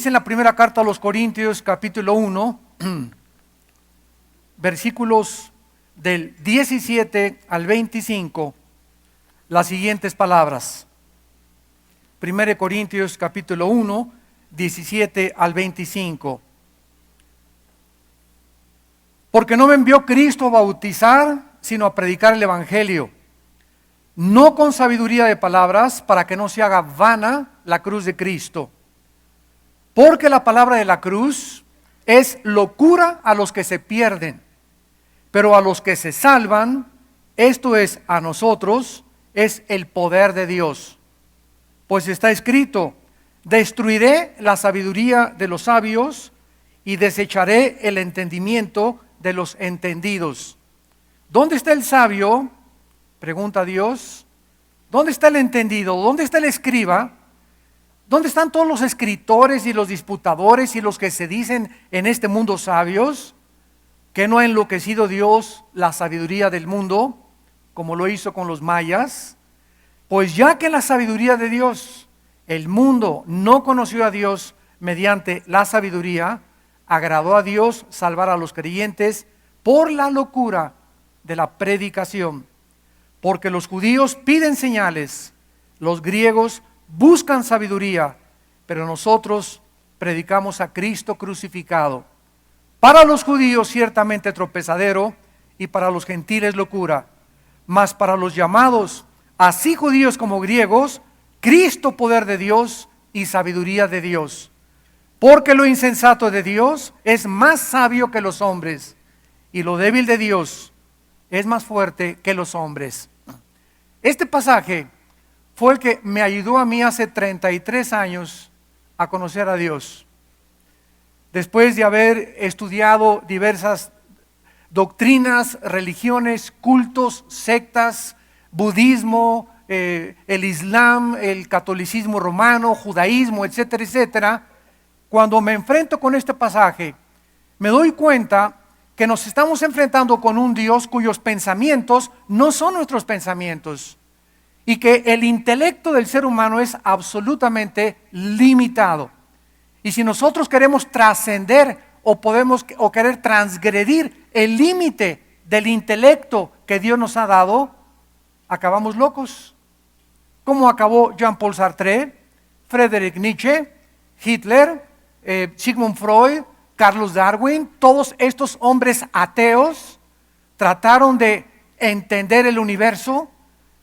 dice en la primera carta a los Corintios, capítulo 1, versículos del 17 al 25, las siguientes palabras. 1 Corintios, capítulo 1, 17 al 25. Porque no me envió Cristo a bautizar, sino a predicar el evangelio, no con sabiduría de palabras, para que no se haga vana la cruz de Cristo. Porque la palabra de la cruz es locura a los que se pierden, pero a los que se salvan, esto es, a nosotros, es el poder de Dios. Pues está escrito: destruiré la sabiduría de los sabios y desecharé el entendimiento de los entendidos. ¿Dónde está el sabio?, pregunta Dios. ¿Dónde está el entendido? ¿Dónde está el escriba? ¿Dónde están todos los escritores y los disputadores y los que se dicen en este mundo sabios? ¿Que no ha enloquecido Dios la sabiduría del mundo, como lo hizo con los mayas? Pues ya que en la sabiduría de Dios el mundo no conoció a Dios mediante la sabiduría, agradó a Dios salvar a los creyentes por la locura de la predicación. Porque los judíos piden señales, los griegos buscan sabiduría, pero nosotros predicamos a Cristo crucificado. Para los judíos ciertamente tropezadero, y para los gentiles locura, mas para los llamados, así judíos como griegos, Cristo poder de Dios y sabiduría de Dios. Porque lo insensato de Dios es más sabio que los hombres, y lo débil de Dios es más fuerte que los hombres. Este pasaje fue el que me ayudó a mí hace 33 años a conocer a Dios. Después de haber estudiado diversas doctrinas, religiones, cultos, sectas, budismo, el islam, el catolicismo romano, judaísmo, etcétera, etcétera, cuando me enfrento con este pasaje, me doy cuenta que nos estamos enfrentando con un Dios cuyos pensamientos no son nuestros pensamientos, y que el intelecto del ser humano es absolutamente limitado. Y si nosotros queremos trascender o querer transgredir el límite del intelecto que Dios nos ha dado, acabamos locos. Como acabó Jean-Paul Sartre, Friedrich Nietzsche, Hitler, Sigmund Freud, Carlos Darwin. Todos estos hombres ateos trataron de entender el universo,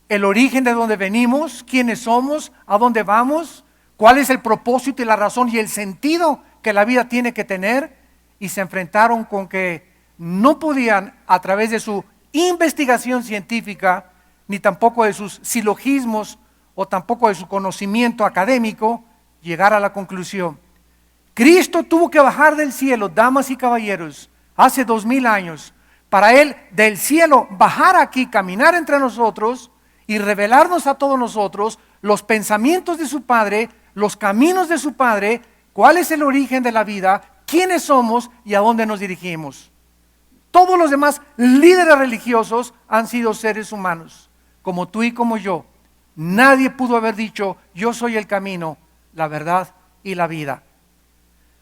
el origen de dónde venimos, quiénes somos, a dónde vamos, cuál es el propósito y la razón y el sentido que la vida tiene que tener, y se enfrentaron con que no podían, a través de su investigación científica, ni tampoco de sus silogismos o tampoco de su conocimiento académico, llegar a la conclusión. Cristo tuvo que bajar del cielo, damas y caballeros, hace 2000 años, para Él del cielo bajar aquí, caminar entre nosotros y revelarnos a todos nosotros los pensamientos de su Padre, los caminos de su Padre, cuál es el origen de la vida, quiénes somos y a dónde nos dirigimos. Todos los demás líderes religiosos han sido seres humanos, como tú y como yo. Nadie pudo haber dicho: yo soy el camino, la verdad y la vida.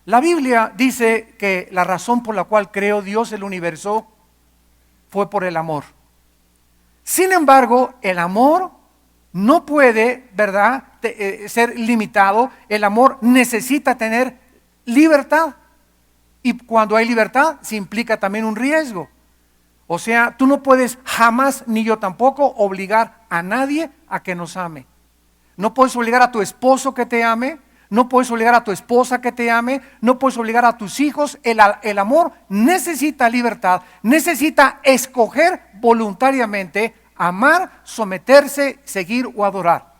La Biblia dice que la razón por la cual creó Dios el universo fue por el amor. Sin embargo, el amor no puede, ¿verdad?, ser limitado. El amor necesita tener libertad. Y cuando hay libertad, se implica también un riesgo. O sea, tú no puedes jamás, ni yo tampoco, obligar a nadie a que nos ame. No puedes obligar a tu esposo que te ame. No puedes obligar a tu esposa que te ame, no puedes obligar a tus hijos. El amor necesita libertad, necesita escoger voluntariamente, amar, someterse, seguir o adorar.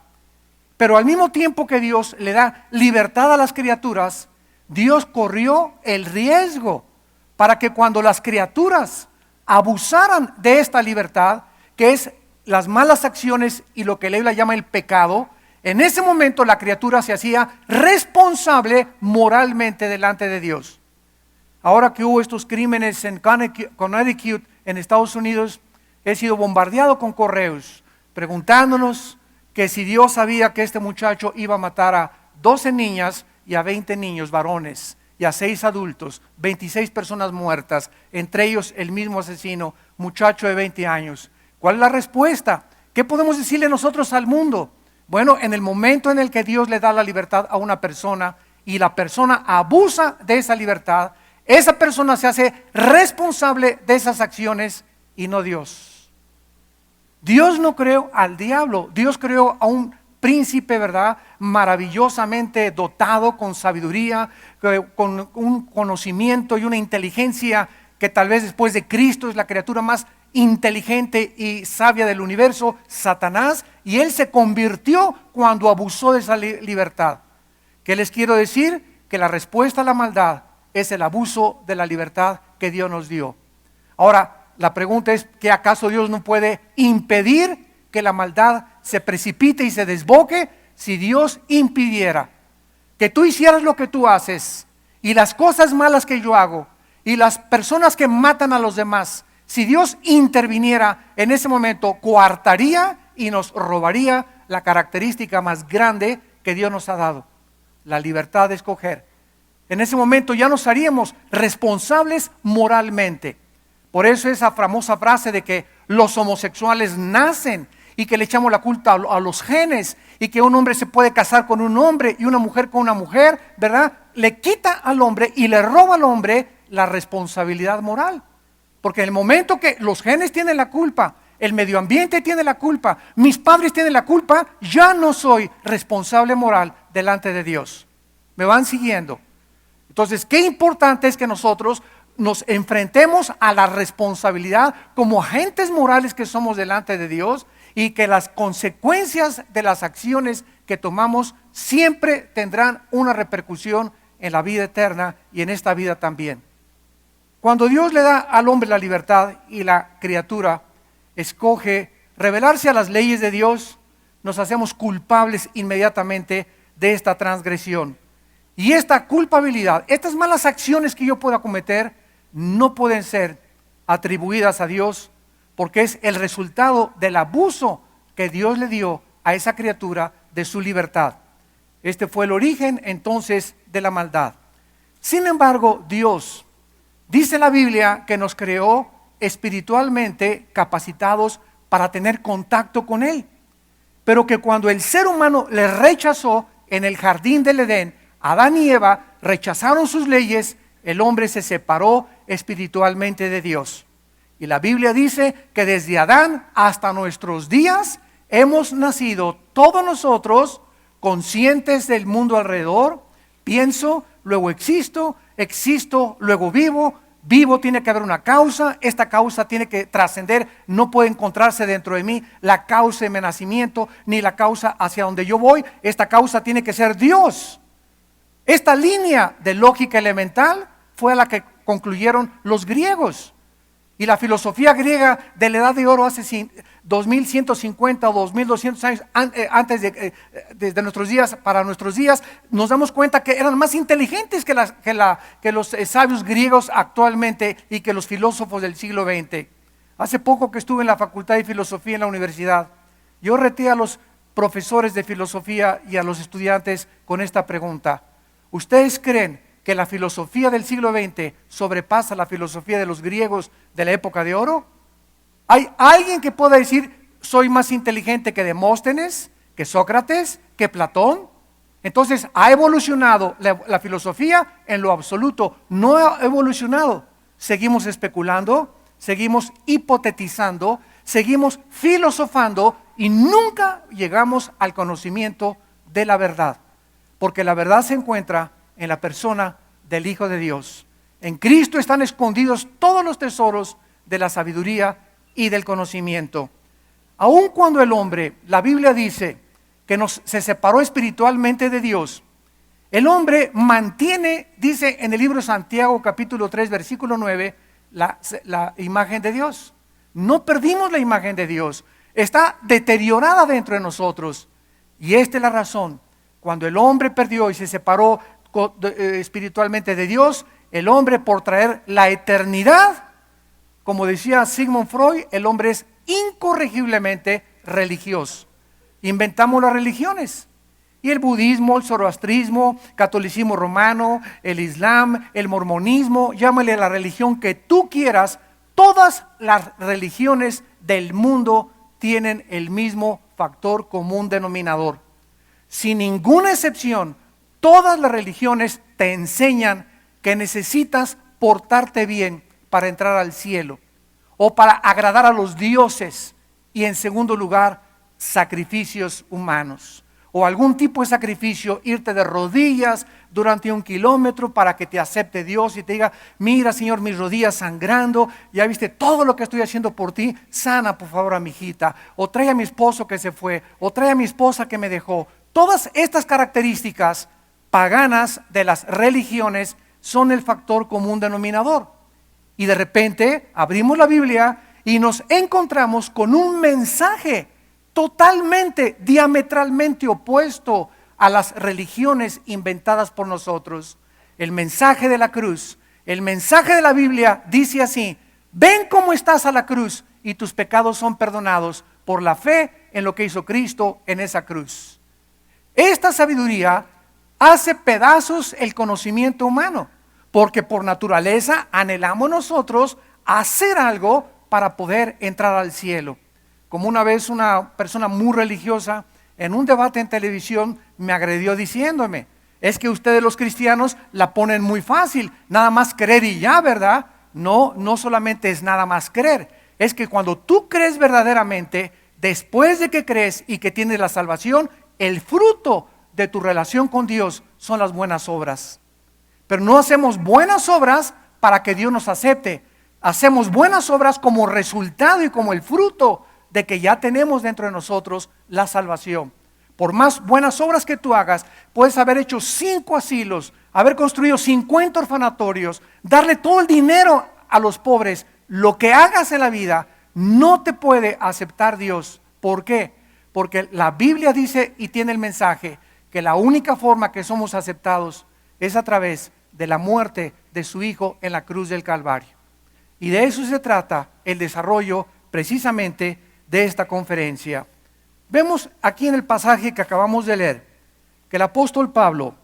Pero al mismo tiempo que Dios le da libertad a las criaturas, Dios corrió el riesgo para que cuando las criaturas abusaran de esta libertad, que es las malas acciones y lo que la Biblia llama el pecado, en ese momento la criatura se hacía responsable moralmente delante de Dios. Ahora que hubo estos crímenes en Connecticut, en Estados Unidos, he sido bombardeado con correos preguntándonos que si Dios sabía que este muchacho iba a matar a 12 niñas y a 20 niños varones y a 6 adultos, 26 personas muertas, entre ellos el mismo asesino, muchacho de 20 años. ¿Cuál es la respuesta? ¿Qué podemos decirle nosotros al mundo? Bueno, en el momento en el que Dios le da la libertad a una persona y la persona abusa de esa libertad, esa persona se hace responsable de esas acciones y no Dios. Dios no creó al diablo, Dios creó a un príncipe, ¿verdad? Maravillosamente dotado con sabiduría, con un conocimiento y una inteligencia que tal vez después de Cristo es la criatura más inteligente y sabia del universo, Satanás, y él se convirtió cuando abusó de esa libertad. ¿Qué les quiero decir? Que la respuesta a la maldad es el abuso de la libertad que Dios nos dio. Ahora, la pregunta es, ¿que acaso Dios no puede impedir que la maldad se precipite y se desboque? Si Dios impidiera que tú hicieras lo que tú haces y las cosas malas que yo hago y las personas que matan a los demás, si Dios interviniera en ese momento, coartaría y nos robaría la característica más grande que Dios nos ha dado, la libertad de escoger. En ese momento ya nos haríamos responsables moralmente. Por eso esa famosa frase de que los homosexuales nacen y que le echamos la culpa a los genes y que un hombre se puede casar con un hombre y una mujer con una mujer, ¿verdad? Le quita al hombre y le roba al hombre la responsabilidad moral. Porque en el momento que los genes tienen la culpa, el medio ambiente tiene la culpa, mis padres tienen la culpa, ya no soy responsable moral delante de Dios. ¿Me van siguiendo? Entonces, qué importante es que nosotros nos enfrentemos a la responsabilidad como agentes morales que somos delante de Dios y que las consecuencias de las acciones que tomamos siempre tendrán una repercusión en la vida eterna y en esta vida también. Cuando Dios le da al hombre la libertad y la criatura escoge rebelarse a las leyes de Dios, nos hacemos culpables inmediatamente de esta transgresión. Y esta culpabilidad, estas malas acciones que yo pueda cometer, no pueden ser atribuidas a Dios porque es el resultado del abuso que Dios le dio a esa criatura de su libertad. Este fue el origen entonces de la maldad. Sin embargo, Dios, dice la Biblia, que nos creó espiritualmente capacitados para tener contacto con Él, pero que cuando el ser humano le rechazó en el jardín del Edén, Adán y Eva rechazaron sus leyes, el hombre se separó espiritualmente de Dios. Y la Biblia dice que desde Adán hasta nuestros días hemos nacido todos nosotros conscientes del mundo alrededor. Pienso, luego existo, existo, luego vivo. Vivo, tiene que haber una causa, esta causa tiene que trascender, no puede encontrarse dentro de mí la causa de mi nacimiento, ni la causa hacia donde yo voy. Esta causa tiene que ser Dios. Esta línea de lógica elemental fue a la que concluyeron los griegos. Y la filosofía griega de la Edad de Oro hace 2150 o 2200 años antes de nuestros días, para nuestros días, nos damos cuenta que eran más inteligentes que los sabios griegos actualmente y que los filósofos del siglo XX. Hace poco que estuve en la Facultad de Filosofía en la universidad, yo reté a los profesores de filosofía y a los estudiantes con esta pregunta: ¿ustedes creen que la filosofía del siglo XX sobrepasa la filosofía de los griegos de la época de oro? ¿Hay alguien que pueda decir, soy más inteligente que Demóstenes, que Sócrates, que Platón? Entonces, ¿ha evolucionado la filosofía? En lo absoluto, no ha evolucionado. Seguimos especulando, seguimos hipotetizando, seguimos filosofando y nunca llegamos al conocimiento de la verdad. Porque la verdad se encuentra en la persona del Hijo de Dios. En Cristo están escondidos todos los tesoros de la sabiduría y del conocimiento. Aun cuando el hombre, la Biblia dice que se separó espiritualmente de Dios, el hombre mantiene, dice en el libro de Santiago capítulo 3 versículo 9, la imagen de Dios. No perdimos la imagen de Dios, está deteriorada dentro de nosotros. Y esta es la razón. Cuando el hombre perdió y se separó espiritualmente de Dios, el hombre, por traer la eternidad, como decía Sigmund Freud, el hombre es incorregiblemente religioso. Inventamos las religiones Y el budismo, el zoroastrismo, catolicismo romano, el islam, el mormonismo, llámale la religión que tú quieras, todas las religiones del mundo tienen el mismo factor común denominador. Sin ninguna excepción, todas las religiones te enseñan que necesitas portarte bien para entrar al cielo o para agradar a los dioses, y en segundo lugar, sacrificios humanos o algún tipo de sacrificio, irte de rodillas durante 1 kilómetro para que te acepte Dios y te diga: mira, Señor, mis rodillas sangrando, ya viste todo lo que estoy haciendo por ti, sana por favor a mi hijita, o trae a mi esposo que se fue, o trae a mi esposa que me dejó. Todas estas características paganas de las religiones son el factor común denominador. Y de repente abrimos la Biblia y nos encontramos con un mensaje totalmente, diametralmente opuesto a las religiones inventadas por nosotros. El mensaje de la cruz, el mensaje de la Biblia dice así: ven cómo estás a la cruz y tus pecados son perdonados por la fe en lo que hizo Cristo en esa cruz. Esta sabiduría hace pedazos el conocimiento humano, porque por naturaleza anhelamos nosotros hacer algo para poder entrar al cielo. Como una vez una persona muy religiosa en un debate en televisión me agredió diciéndome: es que ustedes los cristianos la ponen muy fácil, nada más creer y ya, ¿verdad? No, no solamente es nada más creer, es que cuando tú crees verdaderamente, después de que crees y que tienes la salvación, el fruto de tu relación con Dios son las buenas obras. Pero no hacemos buenas obras para que Dios nos acepte, hacemos buenas obras como resultado y como el fruto de que ya tenemos dentro de nosotros la salvación. Por más buenas obras que tú hagas, puedes haber hecho 5 asilos, haber construido 50 orfanatorios, darle todo el dinero a los pobres. Lo que hagas en la vida no te puede aceptar Dios. ¿Por qué? Porque la Biblia dice y tiene el mensaje que la única forma que somos aceptados es a través de la muerte de su Hijo en la cruz del Calvario. Y de eso se trata el desarrollo precisamente de esta conferencia. Vemos aquí en el pasaje que acabamos de leer que el apóstol Pablo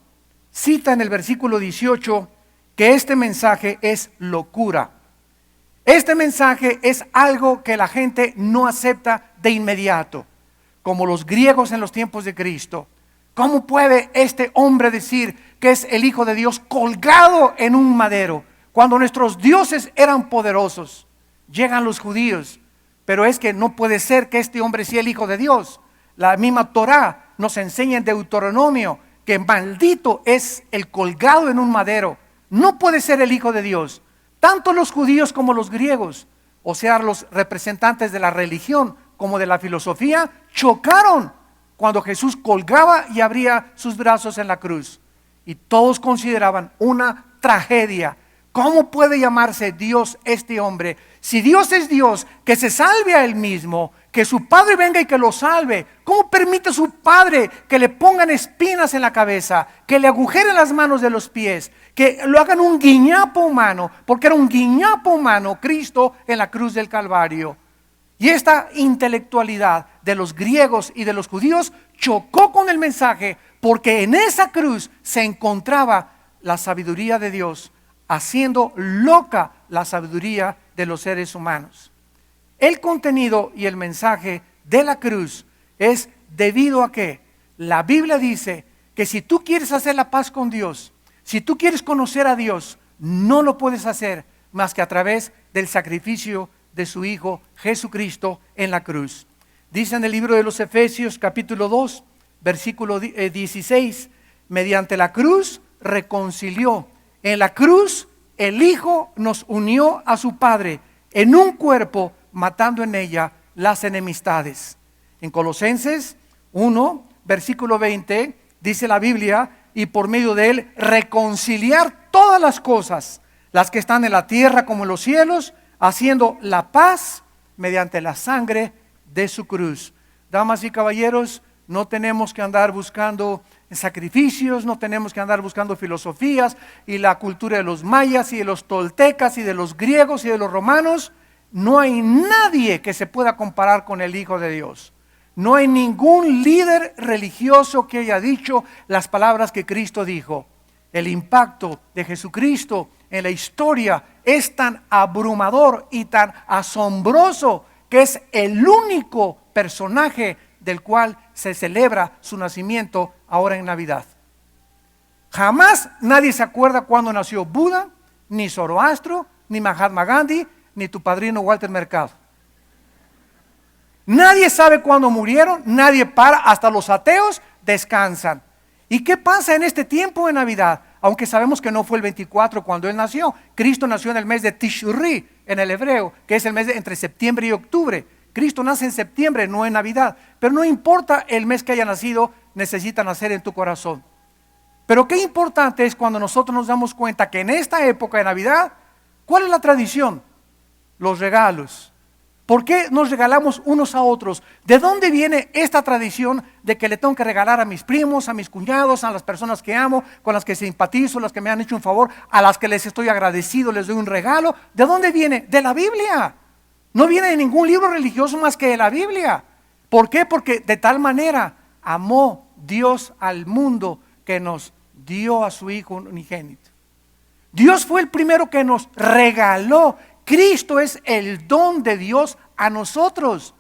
cita en el versículo 18 que este mensaje es locura. Este mensaje es algo que la gente no acepta de inmediato, como los griegos en los tiempos de Cristo. ¿Cómo puede este hombre decir que es el Hijo de Dios colgado en un madero, cuando nuestros dioses eran poderosos? Llegan los judíos: pero es que no puede ser que este hombre sea el Hijo de Dios. La misma Torá nos enseña en Deuteronomio que maldito es el colgado en un madero. No puede ser el Hijo de Dios. Tanto los judíos como los griegos, o sea, los representantes de la religión como de la filosofía, chocaron cuando Jesús colgaba y abría sus brazos en la cruz. Y todos consideraban una tragedia. ¿Cómo puede llamarse Dios este hombre? Si Dios es Dios, que se salve a Él mismo, que su Padre venga y que lo salve. ¿Cómo permite su Padre que le pongan espinas en la cabeza, que le agujeren las manos de los pies, que lo hagan un guiñapo humano? Porque era un guiñapo humano Cristo en la cruz del Calvario. Y esta intelectualidad de los griegos y de los judíos chocó con el mensaje, porque en esa cruz se encontraba la sabiduría de Dios, haciendo loca la sabiduría de los seres humanos. El contenido y el mensaje de la cruz es debido a que la Biblia dice que si tú quieres hacer la paz con Dios, si tú quieres conocer a Dios, no lo puedes hacer más que a través del sacrificio de su Hijo Jesucristo en la cruz. Dice en el libro de los Efesios capítulo 2, versículo 16, mediante la cruz reconcilió. En la cruz el Hijo nos unió a su Padre en un cuerpo, matando en ella las enemistades. En Colosenses 1, versículo 20, dice la Biblia: y por medio de él reconciliar todas las cosas, las que están en la tierra como en los cielos, haciendo la paz mediante la sangre de su cruz. Damas y caballeros, no tenemos que andar buscando sacrificios, no tenemos que andar buscando filosofías y la cultura de los mayas y de los toltecas y de los griegos y de los romanos. No hay nadie que se pueda comparar con el Hijo de Dios. No hay ningún líder religioso que haya dicho las palabras que Cristo dijo. El impacto de Jesucristo en la historia es tan abrumador y tan asombroso que es el único personaje del cual se celebra su nacimiento ahora en Navidad. Jamás nadie se acuerda cuándo nació Buda, ni Zoroastro, ni Mahatma Gandhi, ni tu padrino Walter Mercado. Nadie sabe cuándo murieron, nadie para, hasta los ateos descansan. ¿Y qué pasa en este tiempo de Navidad? Aunque sabemos que no fue el 24 cuando Él nació. Cristo nació en el mes de Tishri, en el hebreo, que es el mes entre septiembre y octubre. Cristo nace en septiembre, no en Navidad. Pero no importa el mes que haya nacido, necesita nacer en tu corazón. Pero qué importante es cuando nosotros nos damos cuenta que en esta época de Navidad, ¿cuál es la tradición? Los regalos. ¿Por qué nos regalamos unos a otros? ¿De dónde viene esta tradición de que le tengo que regalar a mis primos, a mis cuñados, a las personas que amo, con las que simpatizo, las que me han hecho un favor, a las que les estoy agradecido, les doy un regalo? ¿De dónde viene? De la Biblia. No viene de ningún libro religioso más que de la Biblia. ¿Por qué? Porque de tal manera amó Dios al mundo que nos dio a su Hijo unigénito. Dios fue el primero que nos regaló. Cristo es el don de Dios a nosotros.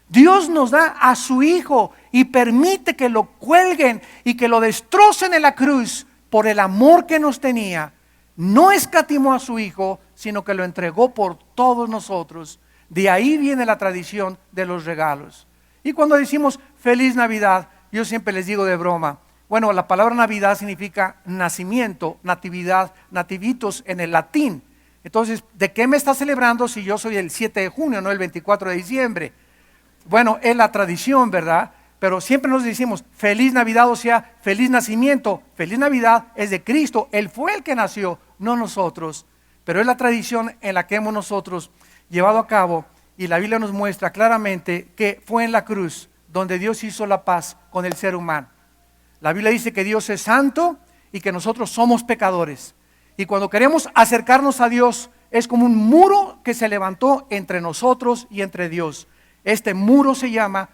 Dios nos da a su Hijo y permite que lo cuelguen y que lo destrocen en la cruz por el amor que nos tenía. No escatimó a su Hijo, sino que lo entregó por todos nosotros. De ahí viene la tradición de los regalos. Y cuando decimos feliz Navidad, yo siempre les digo de broma, bueno, la palabra Navidad significa nacimiento, natividad, nativitos en el latín. Entonces, ¿de qué me está celebrando si yo soy el 7 de junio, no el 24 de diciembre? Bueno, es la tradición, ¿verdad? Pero siempre nos decimos feliz Navidad, o sea, feliz nacimiento. Feliz Navidad es de Cristo, Él fue el que nació, no nosotros. Pero es la tradición en la que hemos nosotros llevado a cabo, y la Biblia nos muestra claramente que fue en la cruz donde Dios hizo la paz con el ser humano. La Biblia dice que Dios es santo y que nosotros somos pecadores. Y cuando queremos acercarnos a Dios, es como un muro que se levantó entre nosotros y entre Dios. Este muro se llama,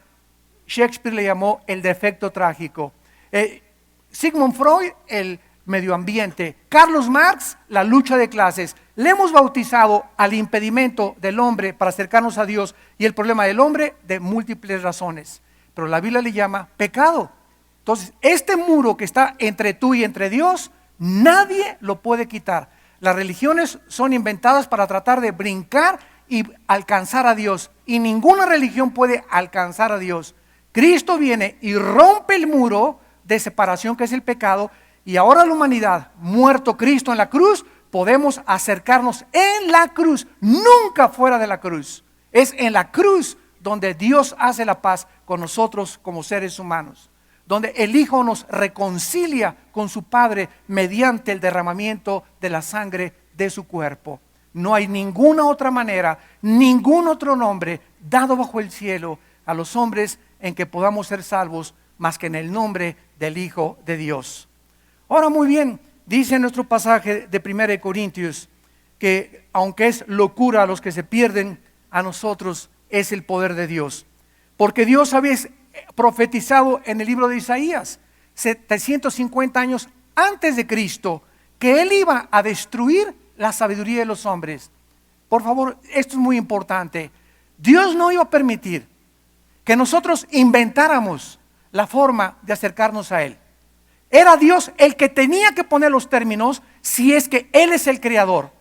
Shakespeare le llamó el defecto trágico. Sigmund Freud, el medio ambiente. Carlos Marx, la lucha de clases. Le hemos bautizado al impedimento del hombre para acercarnos a Dios y el problema del hombre de múltiples razones. Pero la Biblia le llama pecado. Entonces, este muro que está entre tú y entre Dios, nadie lo puede quitar. Las religiones son inventadas para tratar de brincar y alcanzar a Dios. Y ninguna religión puede alcanzar a Dios. Cristo viene y rompe el muro de separación que es el pecado. Y ahora la humanidad, muerto Cristo en la cruz, podemos acercarnos en la cruz, nunca fuera de la cruz. Es en la cruz donde Dios hace la paz con nosotros como seres humanos, donde el Hijo nos reconcilia con su Padre mediante el derramamiento de la sangre de su cuerpo. No hay ninguna otra manera, ningún otro nombre dado bajo el cielo a los hombres en que podamos ser salvos más que en el nombre del Hijo de Dios. Ahora, muy bien, dice nuestro pasaje de 1 Corintios que aunque es locura a los que se pierden, a nosotros es el poder de Dios. Porque Dios había profetizado en el libro de Isaías 750 años antes de Cristo que Él iba a destruir la sabiduría de los hombres. Por favor, esto es muy importante. Dios no iba a permitir que nosotros inventáramos la forma de acercarnos a Él. Era Dios el que tenía que poner los términos si es que Él es el creador.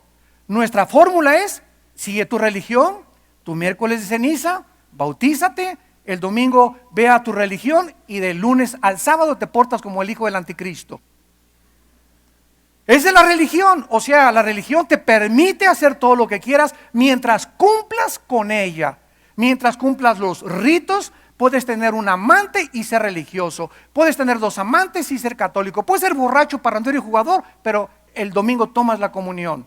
Nuestra fórmula es, sigue tu religión, tu miércoles de ceniza, bautízate, el domingo ve a tu religión y del lunes al sábado te portas como el hijo del anticristo. Esa es la religión, o sea, la religión te permite hacer todo lo que quieras mientras cumplas con ella, mientras cumplas los ritos. Puedes tener un amante y ser religioso, puedes tener 2 amantes y ser católico, puedes ser borracho, parrandero y jugador, pero el domingo tomas la comunión.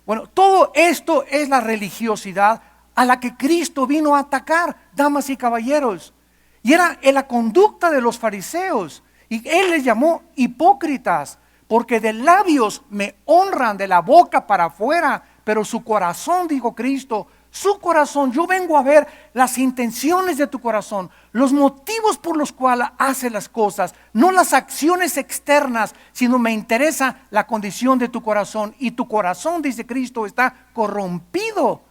Bueno, todo esto es la religiosidad a la que Cristo vino a atacar, damas y caballeros. Y era en la conducta de los fariseos. Y Él les llamó hipócritas, porque de labios me honran, de la boca para afuera, pero su corazón, dijo Cristo, su corazón. Yo vengo a ver las intenciones de tu corazón, los motivos por los cuales hace las cosas, no las acciones externas, sino me interesa la condición de tu corazón. Y tu corazón, dice Cristo, está corrompido.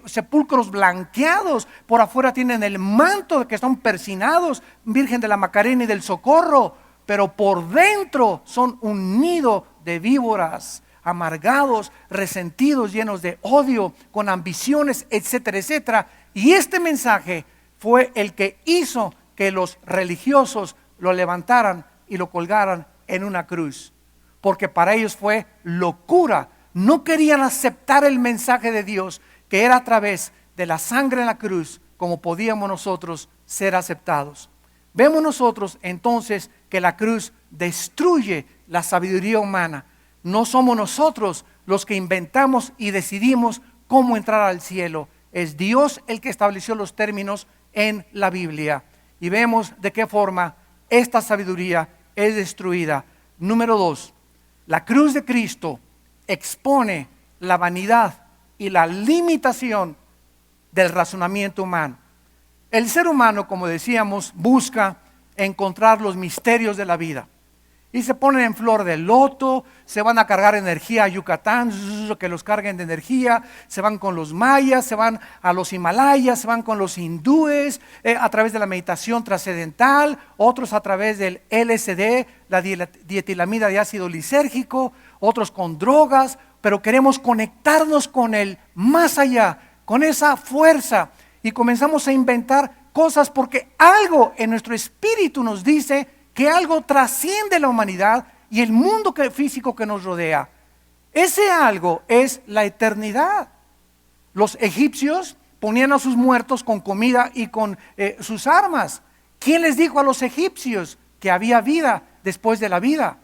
Sepulcros blanqueados, por afuera tienen el manto de que están persinados, Virgen de la Macarena y del Socorro, pero por dentro son un nido de víboras, amargados, resentidos, llenos de odio, con ambiciones, etcétera, etcétera. Y este mensaje fue el que hizo que los religiosos lo levantaran y lo colgaran en una cruz, porque para ellos fue locura. No querían aceptar el mensaje de Dios, que era a través de la sangre en la cruz como podíamos nosotros ser aceptados. Vemos nosotros entonces que la cruz destruye la sabiduría humana. No somos nosotros los que inventamos y decidimos cómo entrar al cielo. Es Dios el que estableció los términos en la Biblia. Y vemos de qué forma esta sabiduría es destruida. Número 2, la cruz de Cristo expone la vanidad y la limitación del razonamiento humano. El ser humano, como decíamos, busca encontrar los misterios de la vida. Y se ponen en flor de loto, se van a cargar energía a Yucatán, que los carguen de energía, se van con los mayas, se van a los Himalayas, se van con los hindúes, a través de la meditación trascendental, otros a través del LSD, la dietilamida de ácido lisérgico, otros con drogas, pero queremos conectarnos con el más allá, con esa fuerza, y comenzamos a inventar cosas porque algo en nuestro espíritu nos dice que algo trasciende la humanidad y el mundo físico que nos rodea. Ese algo es la eternidad. Los egipcios ponían a sus muertos con comida y con sus armas. ¿Quién les dijo a los egipcios que había vida después de la vida?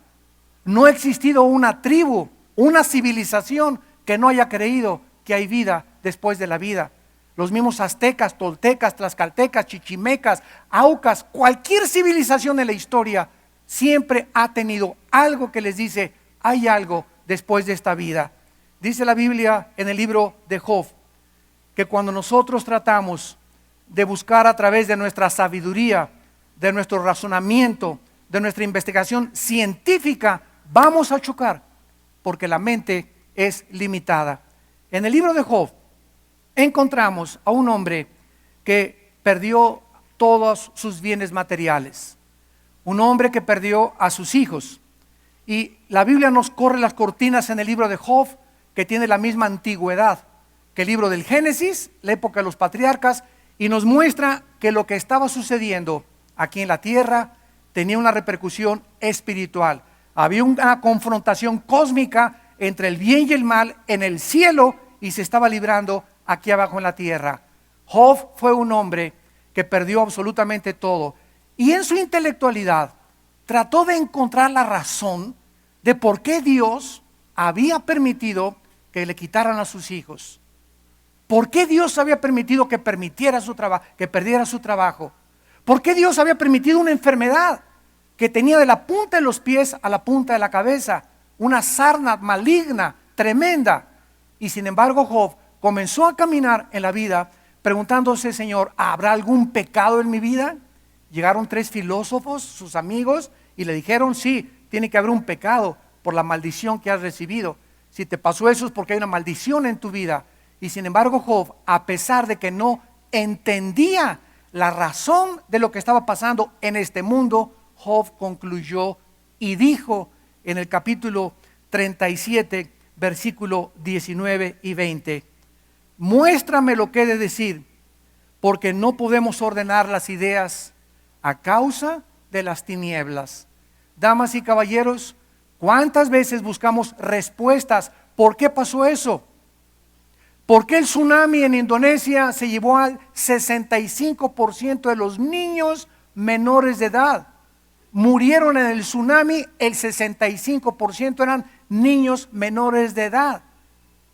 No ha existido una tribu, una civilización que no haya creído que hay vida después de la vida. Los mismos aztecas, toltecas, tlaxcaltecas, chichimecas, aucas, cualquier civilización en la historia siempre ha tenido algo que les dice, hay algo después de esta vida. Dice la Biblia en el libro de Job, que cuando nosotros tratamos de buscar a través de nuestra sabiduría, de nuestro razonamiento, de nuestra investigación científica, vamos a chocar, porque la mente es limitada. En el libro de Job encontramos a un hombre que perdió todos sus bienes materiales, un hombre que perdió a sus hijos, y la Biblia nos corre las cortinas en el libro de Job, que tiene la misma antigüedad que el libro del Génesis, la época de los patriarcas, y nos muestra que lo que estaba sucediendo aquí en la tierra tenía una repercusión espiritual. Había una confrontación cósmica entre el bien y el mal en el cielo, y se estaba librando aquí abajo en la tierra. Job fue un hombre que perdió absolutamente todo, y en su intelectualidad trató de encontrar la razón de por qué Dios había permitido que le quitaran a sus hijos. ¿Por qué Dios había permitido que permitiera su trabajo, que perdiera su trabajo? ¿Por qué Dios había permitido una enfermedad que tenía de la punta de los pies a la punta de la cabeza, una sarna maligna, tremenda? Y sin embargo Job comenzó a caminar en la vida preguntándose, Señor, ¿habrá algún pecado en mi vida? Llegaron 3 filósofos, sus amigos, y le dijeron, sí, tiene que haber un pecado por la maldición que has recibido. Si te pasó eso es porque hay una maldición en tu vida. Y sin embargo Job, a pesar de que no entendía la razón de lo que estaba pasando en este mundo, Job concluyó y dijo en el capítulo 37, versículo 19 y 20, muéstrame lo que he de decir, porque no podemos ordenar las ideas a causa de las tinieblas. Damas y caballeros, ¿cuántas veces buscamos respuestas? ¿Por qué pasó eso? ¿Por qué el tsunami en Indonesia se llevó al 65% de los niños menores de edad? Murieron en el tsunami, el 65% eran niños menores de edad.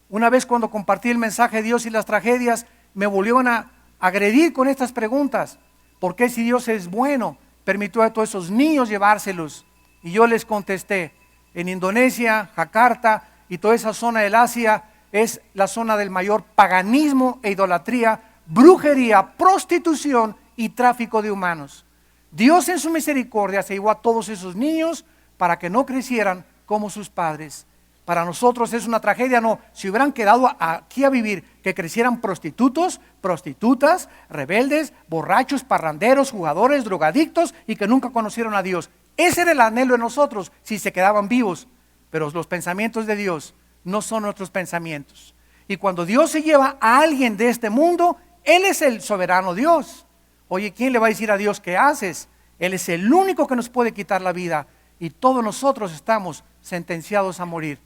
Una vez cuando compartí el mensaje de Dios y las tragedias, me volvieron a agredir con estas preguntas. ¿Por qué, si Dios es bueno, permitió a todos esos niños llevárselos? Y yo les contesté, en Indonesia, Jakarta y toda esa zona del Asia, es la zona del mayor paganismo e idolatría, brujería, prostitución y tráfico de humanos. Dios en su misericordia se llevó a todos esos niños para que no crecieran como sus padres. Para nosotros es una tragedia, no, si hubieran quedado aquí a vivir, que crecieran prostitutos, prostitutas, rebeldes, borrachos, parranderos, jugadores, drogadictos y que nunca conocieron a Dios. Ese era el anhelo de nosotros si se quedaban vivos, pero los pensamientos de Dios no son nuestros pensamientos. Y cuando Dios se lleva a alguien de este mundo, Él es el soberano Dios. Oye, ¿quién le va a decir a Dios qué haces? Él es el único que nos puede quitar la vida y todos nosotros estamos sentenciados a morir.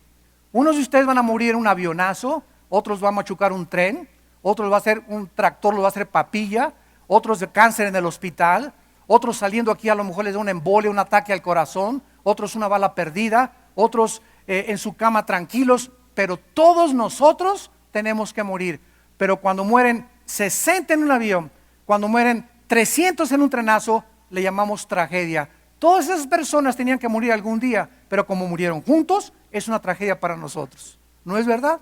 Unos de ustedes van a morir en un avionazo, otros van a machucar un tren, otros va a ser un tractor, lo va a hacer papilla, otros de cáncer en el hospital, otros saliendo aquí a lo mejor les da un embolia, un ataque al corazón, otros una bala perdida, otros en su cama tranquilos, pero todos nosotros tenemos que morir. Pero cuando mueren 60 en un avión, cuando mueren 300 en un trenazo, le llamamos tragedia. Todas esas personas tenían que morir algún día, pero como murieron juntos, es una tragedia para nosotros. ¿No es verdad?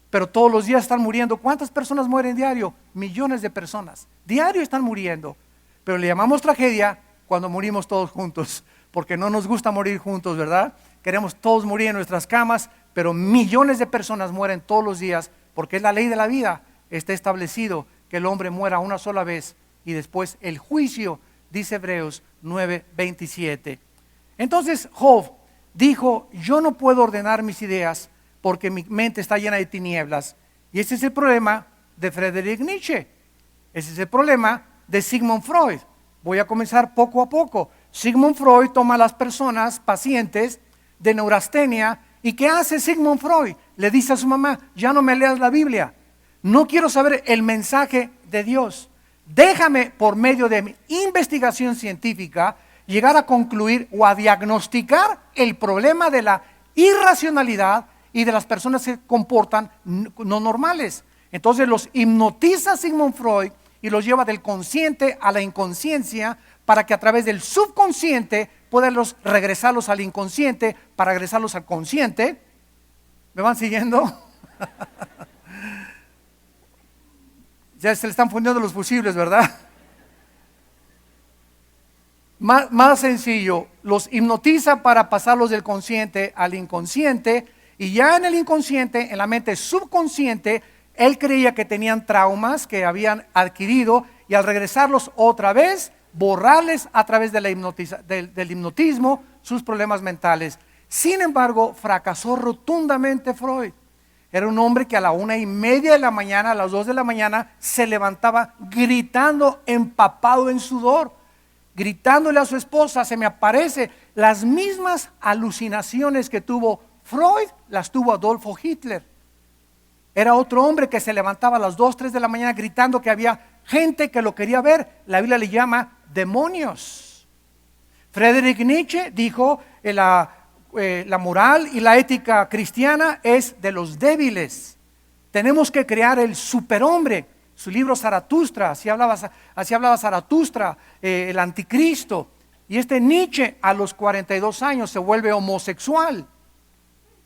Pero todos los días están muriendo. ¿Cuántas personas mueren diario? Millones de personas. Diario están muriendo. Pero le llamamos tragedia cuando morimos todos juntos, porque no nos gusta morir juntos, ¿verdad? Queremos todos morir en nuestras camas, pero millones de personas mueren todos los días, porque es la ley de la vida. Está establecido que el hombre muera una sola vez y después el juicio, dice Hebreos 9:27. Entonces Job dijo: yo no puedo ordenar mis ideas porque mi mente está llena de tinieblas. Y ese es el problema de Friedrich Nietzsche. Ese es el problema de Sigmund Freud. Voy a comenzar poco a poco. Sigmund Freud toma a las personas pacientes de neurastenia. ¿Y qué hace Sigmund Freud? Le dice a su mamá: ya no me leas la Biblia, no quiero saber el mensaje de Dios. Déjame, por medio de mi investigación científica, llegar a concluir o a diagnosticar el problema de la irracionalidad y de las personas que se comportan no normales. Entonces los hipnotiza Sigmund Freud y los lleva del consciente a la inconsciencia para que a través del subconsciente puedan regresarlos al inconsciente para regresarlos al consciente. ¿Me van siguiendo? Ya se le están fundiendo los fusibles, ¿verdad? Más sencillo, los hipnotiza para pasarlos del consciente al inconsciente, y ya en el inconsciente, en la mente subconsciente, él creía que tenían traumas que habían adquirido, y al regresarlos otra vez, borrarles a través de del hipnotismo sus problemas mentales. Sin embargo, fracasó rotundamente Freud. Era un hombre que a la 1:30 de la mañana, a las 2 de la mañana, se levantaba gritando, empapado en sudor, gritándole a su esposa: se me aparece. Las mismas alucinaciones que tuvo Freud, las tuvo Adolfo Hitler. Era otro hombre que se levantaba a las 2, 3 de la mañana gritando que había gente que lo quería ver. La Biblia le llama demonios. Friedrich Nietzsche dijo: la moral y la ética cristiana es de los débiles. Tenemos que crear el superhombre. Su libro Zaratustra, así hablaba Zaratustra, el anticristo. Y Nietzsche a los 42 años se vuelve homosexual.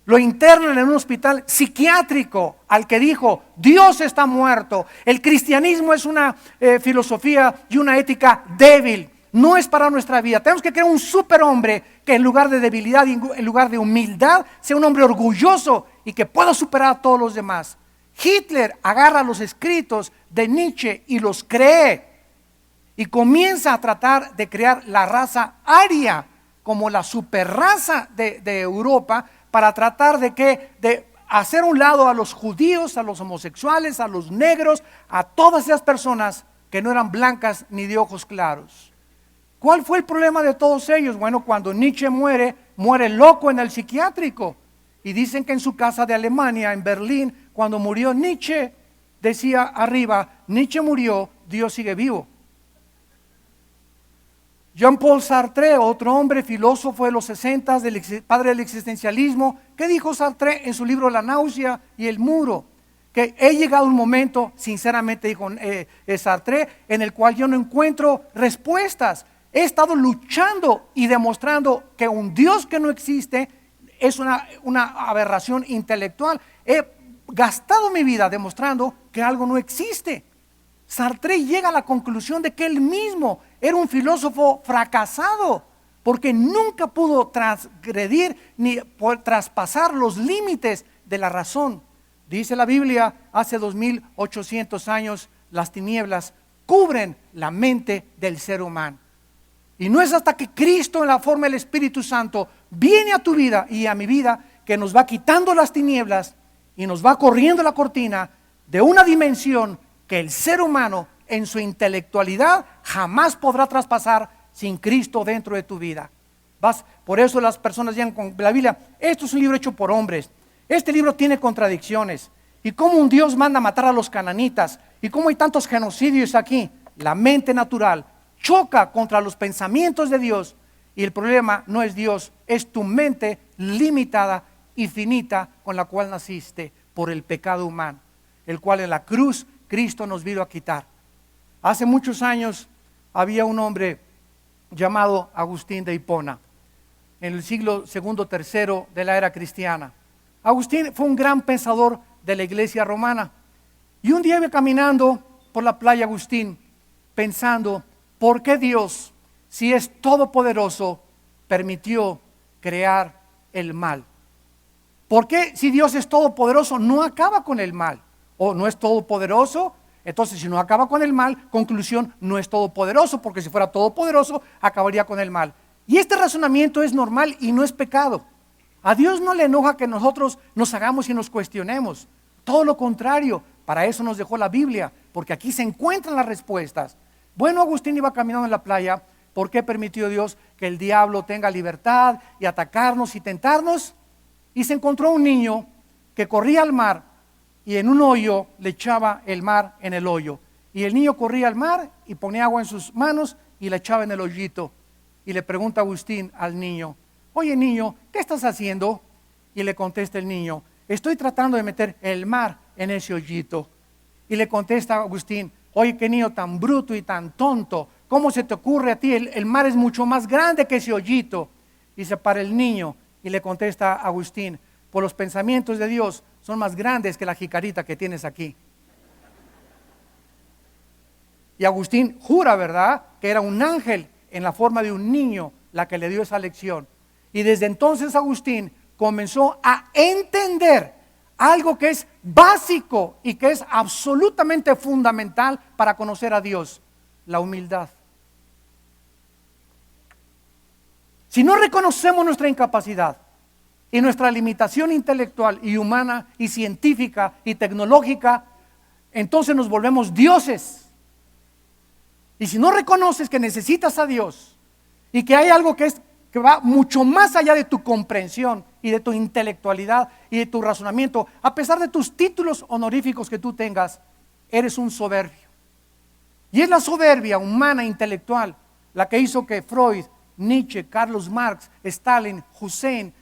Lo internan en un hospital psiquiátrico al que dijo: Dios está muerto. El cristianismo es una filosofía y una ética débil. No es para nuestra vida. Tenemos que crear un superhombre que en lugar de debilidad y en lugar de humildad sea un hombre orgulloso y que pueda superar a todos los demás. Hitler agarra los escritos de Nietzsche y los cree y comienza a tratar de crear la raza aria como la superraza de Europa, para tratar de hacer a un lado a los judíos, a los homosexuales, a los negros, a todas esas personas que no eran blancas ni de ojos claros. ¿Cuál fue el problema de todos ellos? Bueno, cuando Nietzsche muere loco en el psiquiátrico. Y dicen que en su casa de Alemania, en Berlín, cuando murió Nietzsche, decía arriba: Nietzsche murió, Dios sigue vivo. Jean-Paul Sartre, otro hombre filósofo de los 60, padre del existencialismo, ¿qué dijo Sartre en su libro La náusea y el muro? Que he llegado a un momento, sinceramente dijo Sartre, en el cual yo no encuentro respuestas. He estado luchando y demostrando que un Dios que no existe es una aberración intelectual. He gastado mi vida demostrando que algo no existe. Sartre llega a la conclusión de que él mismo era un filósofo fracasado, porque nunca pudo transgredir ni traspasar los límites de la razón. Dice la Biblia, hace 2800 años, las tinieblas cubren la mente del ser humano. Y no es hasta que Cristo, en la forma del Espíritu Santo, viene a tu vida y a mi vida, que nos va quitando las tinieblas y nos va corriendo la cortina de una dimensión que el ser humano en su intelectualidad jamás podrá traspasar sin Cristo dentro de tu vida. Por eso las personas llegan con la Biblia: esto es un libro hecho por hombres, este libro tiene contradicciones, y cómo un Dios manda a matar a los cananitas, y cómo hay tantos genocidios aquí. La mente natural choca contra los pensamientos de Dios, y el problema no es Dios, es tu mente limitada y finita con la cual naciste por el pecado humano, el cual en la cruz Cristo nos vino a quitar. Hace muchos años había un hombre llamado Agustín de Hipona, en el siglo II, III de la era cristiana. Agustín fue un gran pensador de la iglesia romana, y un día iba caminando por la playa Agustín pensando: ¿por qué Dios, si es todopoderoso, permitió crear el mal? ¿Por qué, si Dios es todopoderoso, no acaba con el mal? ¿O no es todopoderoso? Entonces, si no acaba con el mal, conclusión, no es todopoderoso, porque si fuera todopoderoso, acabaría con el mal. Y este razonamiento es normal y no es pecado. A Dios no le enoja que nosotros nos hagamos y nos cuestionemos. Todo lo contrario, para eso nos dejó la Biblia, porque aquí se encuentran las respuestas. Bueno, Agustín iba caminando en la playa. ¿Por qué permitió Dios que el diablo tenga libertad y atacarnos y tentarnos? Y se encontró un niño que corría al mar y en un hoyo le echaba el mar en el hoyo. Y el niño corría al mar y ponía agua en sus manos y le echaba en el hoyito. Y le pregunta Agustín al niño: oye niño, ¿qué estás haciendo? Y le contesta el niño: estoy tratando de meter el mar en ese hoyito. Y le contesta Agustín: oye, qué niño tan bruto y tan tonto, ¿cómo se te ocurre a ti? El mar es mucho más grande que ese hoyito. Y se para el niño y le contesta a Agustín: por los pensamientos de Dios son más grandes que la jicarita que tienes aquí. Y Agustín jura, ¿verdad?, que era un ángel en la forma de un niño la que le dio esa lección. Y desde entonces Agustín comenzó a entender algo que es básico y que es absolutamente fundamental para conocer a Dios: la humildad. Si no reconocemos nuestra incapacidad y nuestra limitación intelectual y humana y científica y tecnológica, entonces nos volvemos dioses. Y si no reconoces que necesitas a Dios y que hay algo que va mucho más allá de tu comprensión y de tu intelectualidad y de tu razonamiento, a pesar de tus títulos honoríficos que tú tengas, eres un soberbio. Y es la soberbia humana intelectual la que hizo que Freud, Nietzsche, Carlos Marx, Stalin, Hussein,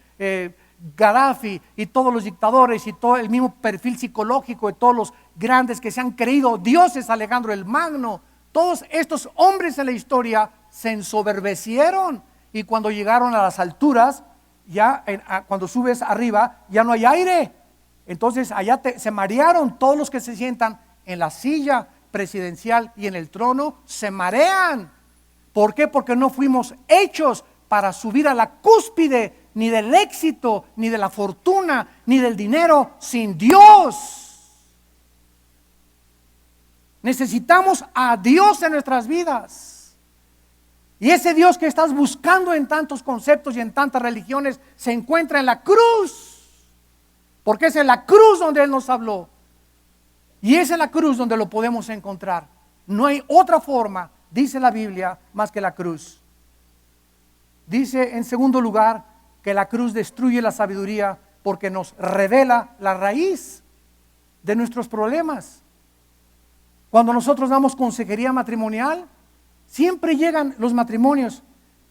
Gaddafi y todos los dictadores y todo el mismo perfil psicológico de todos los grandes que se han creído dioses, Alejandro el Magno, todos estos hombres en la historia se ensoberbecieron, y cuando llegaron a las alturas, cuando subes arriba, ya no hay aire. Entonces allá se marearon. Todos los que se sientan en la silla presidencial y en el trono se marean. ¿Por qué? Porque no fuimos hechos para subir a la cúspide ni del éxito, ni de la fortuna, ni del dinero sin Dios. Necesitamos a Dios en nuestras vidas. Y ese Dios que estás buscando en tantos conceptos y en tantas religiones se encuentra en la cruz. Porque es en la cruz donde Él nos habló. Y es en la cruz donde lo podemos encontrar. No hay otra forma, dice la Biblia, más que la cruz. Dice en segundo lugar que la cruz destruye la sabiduría porque nos revela la raíz de nuestros problemas. Cuando nosotros damos consejería matrimonial, siempre llegan los matrimonios: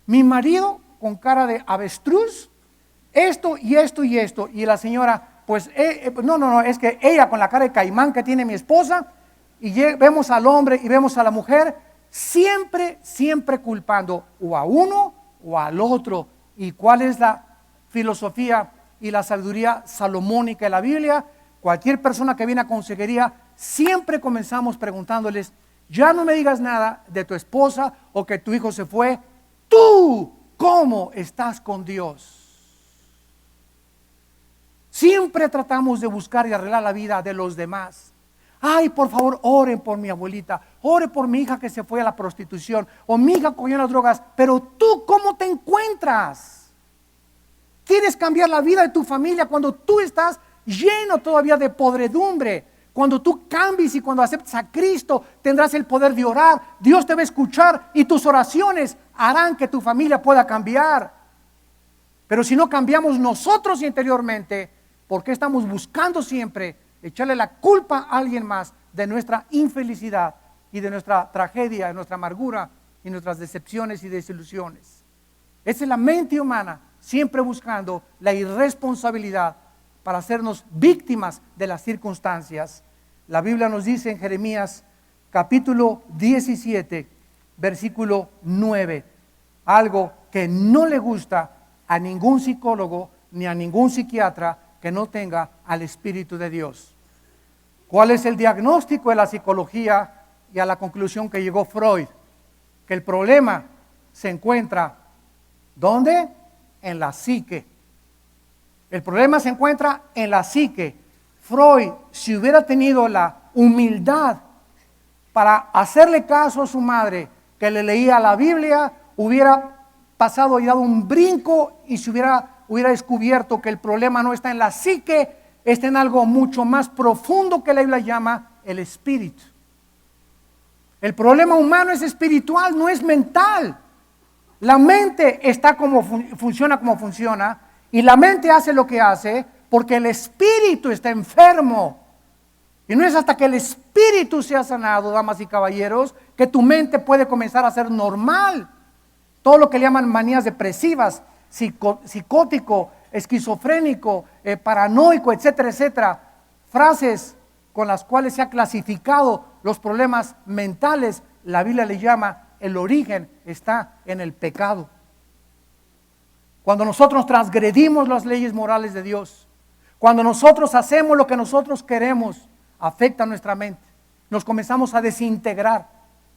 mi marido con cara de avestruz, esto y esto y esto. Y la señora, pues, no, es que ella con la cara de caimán que tiene mi esposa. Y vemos al hombre y vemos a la mujer siempre culpando o a uno o al otro. ¿Y cuál es la filosofía y la sabiduría salomónica de la Biblia? cualquier persona que viene a consejería, siempre comenzamos preguntándoles, ya no me digas nada de tu esposa o que tu hijo se fue. Tú, ¿cómo estás con Dios? Siempre tratamos de buscar y arreglar la vida de los demás. Ay, por favor, oren por mi abuelita, oren por mi hija que se fue a la prostitución, o mi hija cogió las drogas, pero tú, ¿cómo te encuentras? ¿Quieres cambiar la vida de tu familia cuando tú estás lleno todavía de podredumbre? Cuando tú cambies y cuando aceptes a Cristo, tendrás el poder de orar, Dios te va a escuchar y tus oraciones harán que tu familia pueda cambiar. Pero si no cambiamos nosotros interiormente, ¿por qué estamos buscando siempre echarle la culpa a alguien más de nuestra infelicidad y de nuestra tragedia, de nuestra amargura y nuestras decepciones y desilusiones? Esa es la mente humana, siempre buscando la irresponsabilidad para hacernos víctimas de las circunstancias. La Biblia nos dice en Jeremías capítulo 17, versículo 9, algo que no le gusta a ningún psicólogo ni a ningún psiquiatra que no tenga al Espíritu de Dios. ¿Cuál es el diagnóstico de la psicología y a la conclusión que llegó Freud? Que el problema se encuentra, ¿dónde? En la psique. El problema se encuentra en la psique. Freud, si hubiera tenido la humildad para hacerle caso a su madre, que le leía la Biblia, hubiera pasado y dado un brinco y se hubiera descubierto que el problema no está en la psique, está en algo mucho más profundo que la Biblia llama el espíritu. El problema humano es espiritual, no es mental. La mente está funciona como funciona, y la mente hace lo que hace porque el espíritu está enfermo. Y no es hasta que el espíritu sea sanado, damas y caballeros, que tu mente puede comenzar a ser normal. Todo lo que le llaman manías depresivas, psicótico, esquizofrénico, paranoico, etcétera, etcétera. Frases con las cuales se ha clasificado los problemas mentales, la Biblia le llama el origen está en el pecado. Cuando nosotros transgredimos las leyes morales de Dios, cuando nosotros hacemos lo que nosotros queremos, afecta nuestra mente. Nos comenzamos a desintegrar.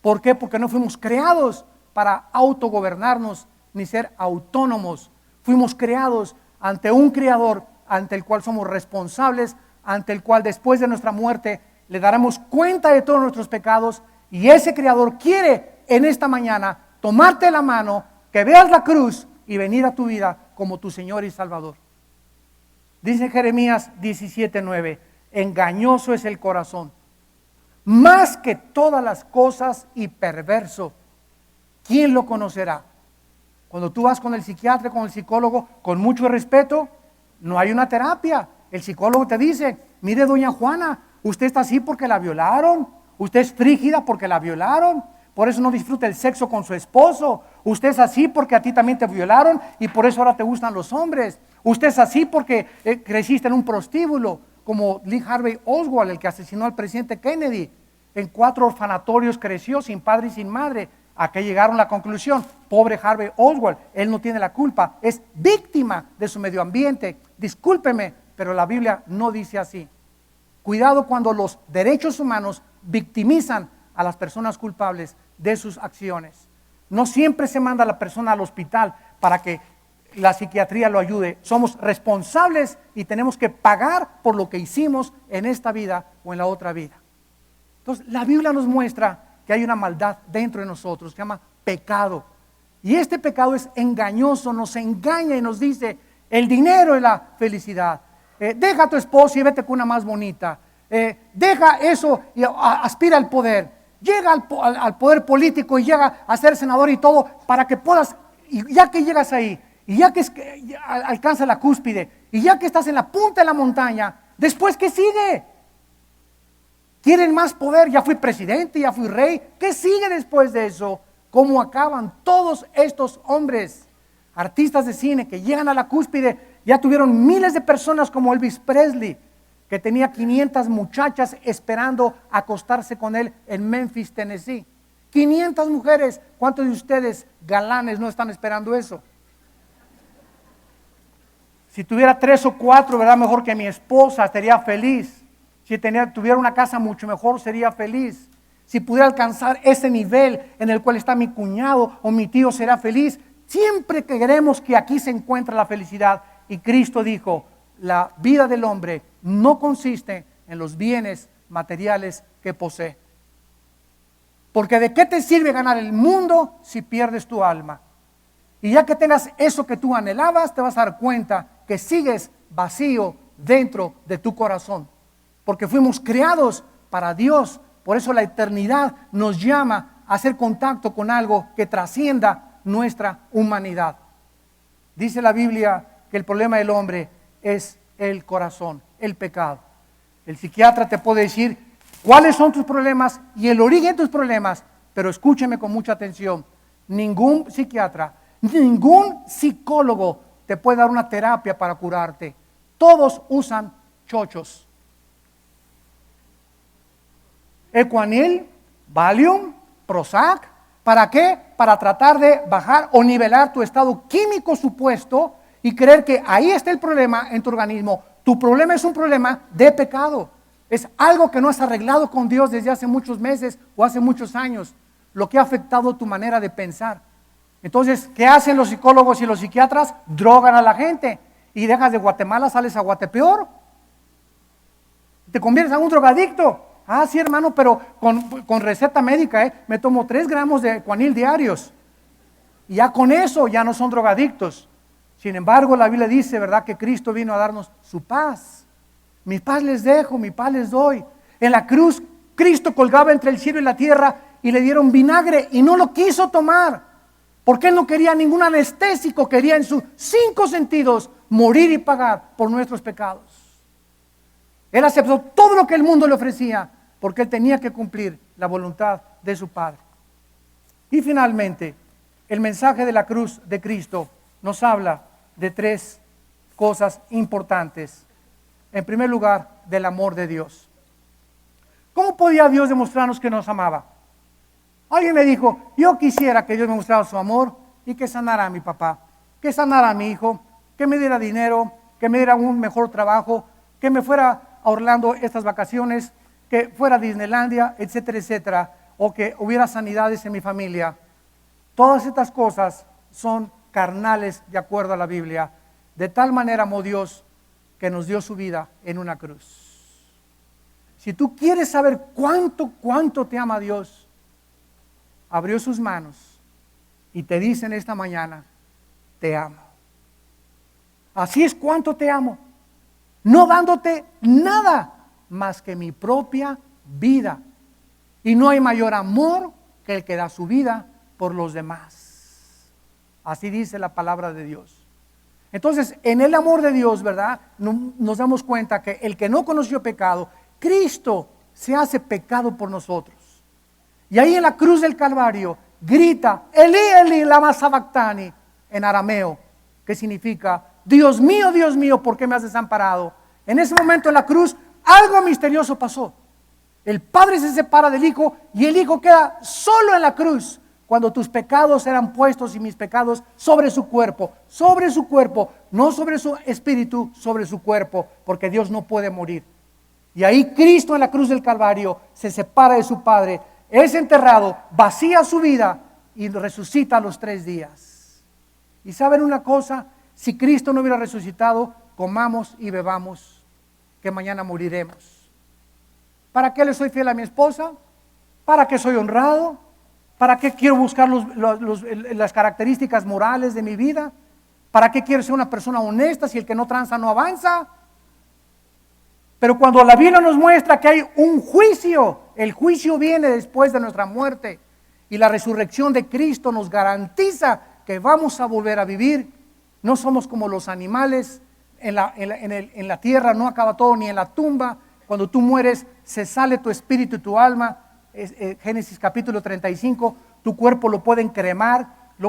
¿Por qué? Porque no fuimos creados para autogobernarnos ni ser autónomos. Fuimos creados ante un Creador, ante el cual somos responsables, ante el cual después de nuestra muerte le daremos cuenta de todos nuestros pecados, y ese Creador quiere en esta mañana tomarte la mano, que veas la cruz y venir a tu vida como tu Señor y Salvador. Dice Jeremías 17:9, engañoso es el corazón, más que todas las cosas, y perverso. ¿Quién lo conocerá? Cuando tú vas con el psiquiatra, con el psicólogo, con mucho respeto, no hay una terapia. El psicólogo te dice, mire doña Juana, usted está así porque la violaron, usted es frígida porque la violaron, por eso no disfruta el sexo con su esposo, usted es así porque a ti también te violaron y por eso ahora te gustan los hombres, usted es así porque creciste en un prostíbulo, como Lee Harvey Oswald, el que asesinó al presidente Kennedy. En 4 orfanatorios creció sin padre y sin madre. ¿A qué llegaron a la conclusión? Pobre Harvey Oswald, él no tiene la culpa, es víctima de su medio ambiente. Discúlpeme, pero la Biblia no dice así. Cuidado cuando los derechos humanos victimizan a las personas culpables de sus acciones. No siempre se manda a la persona al hospital para que la psiquiatría lo ayude. Somos responsables y tenemos que pagar por lo que hicimos en esta vida o en la otra vida. Entonces, la Biblia nos muestra que hay una maldad dentro de nosotros, se llama pecado. Y este pecado es engañoso, nos engaña y nos dice, el dinero es la felicidad. Deja a tu esposa y vete con una más bonita. Deja eso y aspira al poder. Llega al poder político y llega a ser senador y todo para que puedas, y ya que llegas ahí, y ya que alcanzas la cúspide, y ya que estás en la punta de la montaña, después ¿qué sigue? ¿Quieren más poder? Ya fui presidente, ya fui rey. ¿Qué sigue después de eso? ¿Cómo acaban todos estos hombres, artistas de cine que llegan a la cúspide? Ya tuvieron miles de personas como Elvis Presley, que tenía 500 muchachas esperando acostarse con él en Memphis, Tennessee. 500 mujeres. ¿Cuántos de ustedes, galanes, no están esperando eso? Si tuviera 3 o 4, ¿verdad? Mejor que mi esposa, sería feliz. Si tuviera una casa mucho mejor, sería feliz. Si pudiera alcanzar ese nivel en el cual está mi cuñado o mi tío, será feliz. Siempre queremos que aquí se encuentra la felicidad. Y Cristo dijo, la vida del hombre no consiste en los bienes materiales que posee. Porque ¿de qué te sirve ganar el mundo si pierdes tu alma? Y ya que tengas eso que tú anhelabas, te vas a dar cuenta que sigues vacío dentro de tu corazón. Porque fuimos creados para Dios. Por eso la eternidad nos llama a hacer contacto con algo que trascienda nuestra humanidad. Dice la Biblia que el problema del hombre es el corazón, el pecado. El psiquiatra te puede decir cuáles son tus problemas y el origen de tus problemas, pero escúcheme con mucha atención. Ningún psiquiatra, ningún psicólogo te puede dar una terapia para curarte. Todos usan chochos. Ecuanil, Valium, Prozac. ¿Para qué? Para tratar de bajar o nivelar tu estado químico supuesto y creer que ahí está el problema en tu organismo. Tu problema es un problema de pecado. Es algo que no has arreglado con Dios desde hace muchos meses o hace muchos años, lo que ha afectado tu manera de pensar. Entonces, ¿qué hacen los psicólogos y los psiquiatras? Drogan a la gente y dejas de Guatemala, sales a Guatepeor. Te conviertes en un drogadicto. Ah, sí, hermano, pero con receta médica, me tomo 3 gramos de Ecuanil diarios. Y ya con eso ya no son drogadictos. Sin embargo, la Biblia dice, ¿verdad?, que Cristo vino a darnos su paz. Mi paz les dejo, mi paz les doy. En la cruz, Cristo colgaba entre el cielo y la tierra y le dieron vinagre y no lo quiso tomar. Porque Él no quería ningún anestésico, quería en sus 5 sentidos morir y pagar por nuestros pecados. Él aceptó todo lo que el mundo le ofrecía porque Él tenía que cumplir la voluntad de su Padre. Y finalmente, el mensaje de la cruz de Cristo nos habla de 3 cosas importantes. En primer lugar, del amor de Dios. ¿Cómo podía Dios demostrarnos que nos amaba? Alguien me dijo, yo quisiera que Dios me mostrara su amor y que sanara a mi papá, que sanara a mi hijo, que me diera dinero, que me diera un mejor trabajo, que me fuera a Orlando estas vacaciones, que fuera a Disneylandia, etcétera, etcétera, o que hubiera sanidades en mi familia. Todas estas cosas son carnales de acuerdo a la Biblia. De tal manera amó Dios que nos dio su vida en una cruz. Si tú quieres saber cuánto te ama Dios, abrió sus manos y te dice en esta mañana, te amo. Así es cuánto te amo. No dándote nada más que mi propia vida. Y no hay mayor amor que el que da su vida por los demás. Así dice la palabra de Dios. Entonces, en el amor de Dios, ¿verdad?, nos damos cuenta que el que no conoció pecado, Cristo se hace pecado por nosotros. Y ahí en la cruz del Calvario grita, Elí, Elí, lama sabactani, en arameo, que significa, Dios mío, ¿por qué me has desamparado? En ese momento en la cruz, algo misterioso pasó. El Padre se separa del Hijo y el Hijo queda solo en la cruz. Cuando tus pecados eran puestos y mis pecados sobre su cuerpo, no sobre su espíritu, sobre su cuerpo, porque Dios no puede morir. Y ahí Cristo en la cruz del Calvario se separa de su Padre, es enterrado, vacía su vida y resucita a los 3 días. Y saben una cosa, si Cristo no hubiera resucitado, comamos y bebamos, que mañana moriremos. ¿Para qué le soy fiel a mi esposa? ¿Para qué soy honrado? ¿Para qué quiero buscar las características morales de mi vida? ¿Para qué quiero ser una persona honesta si el que no tranza no avanza? Pero cuando la Biblia nos muestra que hay un juicio, el juicio viene después de nuestra muerte y la resurrección de Cristo nos garantiza que vamos a volver a vivir. No somos como los animales en la tierra, no acaba todo ni en la tumba. Cuando tú mueres se sale tu espíritu y tu alma. Génesis capítulo 35, tu cuerpo lo pueden cremar, se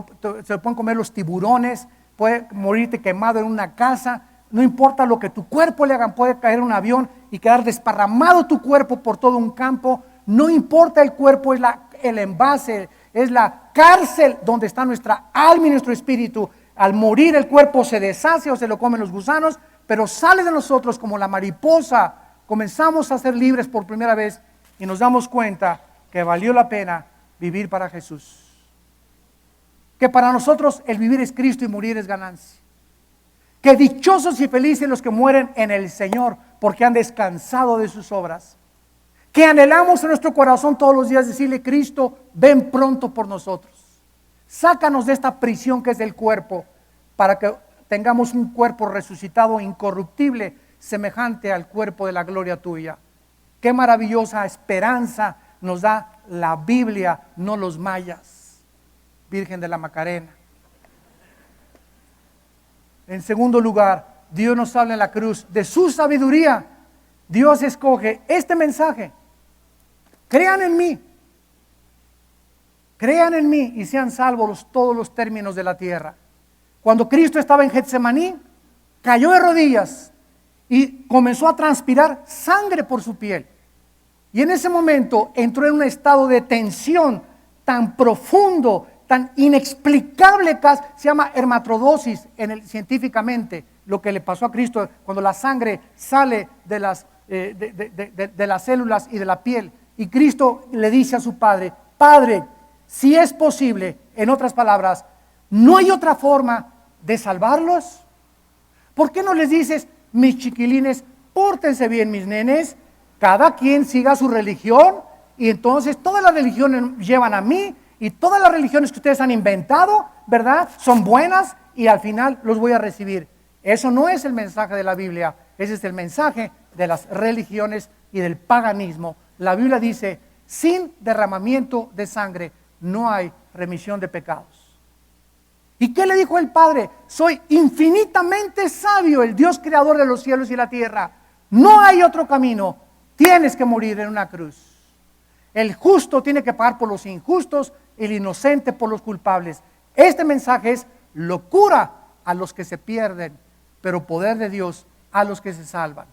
lo pueden comer los tiburones, puede morirte quemado en una casa, no importa lo que tu cuerpo le hagan, puede caer un avión y quedar desparramado tu cuerpo por todo un campo, no importa el cuerpo, es el envase, es la cárcel donde está nuestra alma y nuestro espíritu. Al morir el cuerpo se deshace o se lo comen los gusanos, pero sale de nosotros como la mariposa. Comenzamos a ser libres por primera vez y nos damos cuenta que valió la pena vivir para Jesús. Que para nosotros el vivir es Cristo y morir es ganancia. Que dichosos y felices los que mueren en el Señor, porque han descansado de sus obras. Que anhelamos en nuestro corazón todos los días decirle: Cristo, ven pronto por nosotros. Sácanos de esta prisión que es el cuerpo, para que tengamos un cuerpo resucitado, incorruptible, semejante al cuerpo de la gloria tuya. Qué maravillosa esperanza nos da la Biblia, no los mayas. Virgen de la Macarena. En segundo lugar, Dios nos habla en la cruz de su sabiduría. Dios escoge este mensaje: crean en mí y sean salvos todos los términos de la tierra. Cuando Cristo estaba en Getsemaní, cayó de rodillas y comenzó a transpirar sangre por su piel. Y en ese momento entró en un estado de tensión tan profundo, tan inexplicable, que se llama hermatodosis científicamente, lo que le pasó a Cristo cuando la sangre sale de las células y de la piel. Y Cristo le dice a su Padre: Padre, si es posible, en otras palabras, ¿no hay otra forma de salvarlos? ¿Por qué no les dices: mis chiquilines, pórtense bien, mis nenes, cada quien siga su religión, y entonces todas las religiones llevan a mí, y todas las religiones que ustedes han inventado, ¿verdad?, son buenas, y al final los voy a recibir? Eso no es el mensaje de la Biblia. Ese es el mensaje de las religiones y del paganismo. La Biblia dice: sin derramamiento de sangre no hay remisión de pecados. ¿Y qué le dijo el Padre? Soy infinitamente sabio, el Dios creador de los cielos y la tierra. No hay otro camino. Tienes que morir en una cruz. El justo tiene que pagar por los injustos, el inocente por los culpables. Este mensaje es locura a los que se pierden, pero poder de Dios a los que se salvan.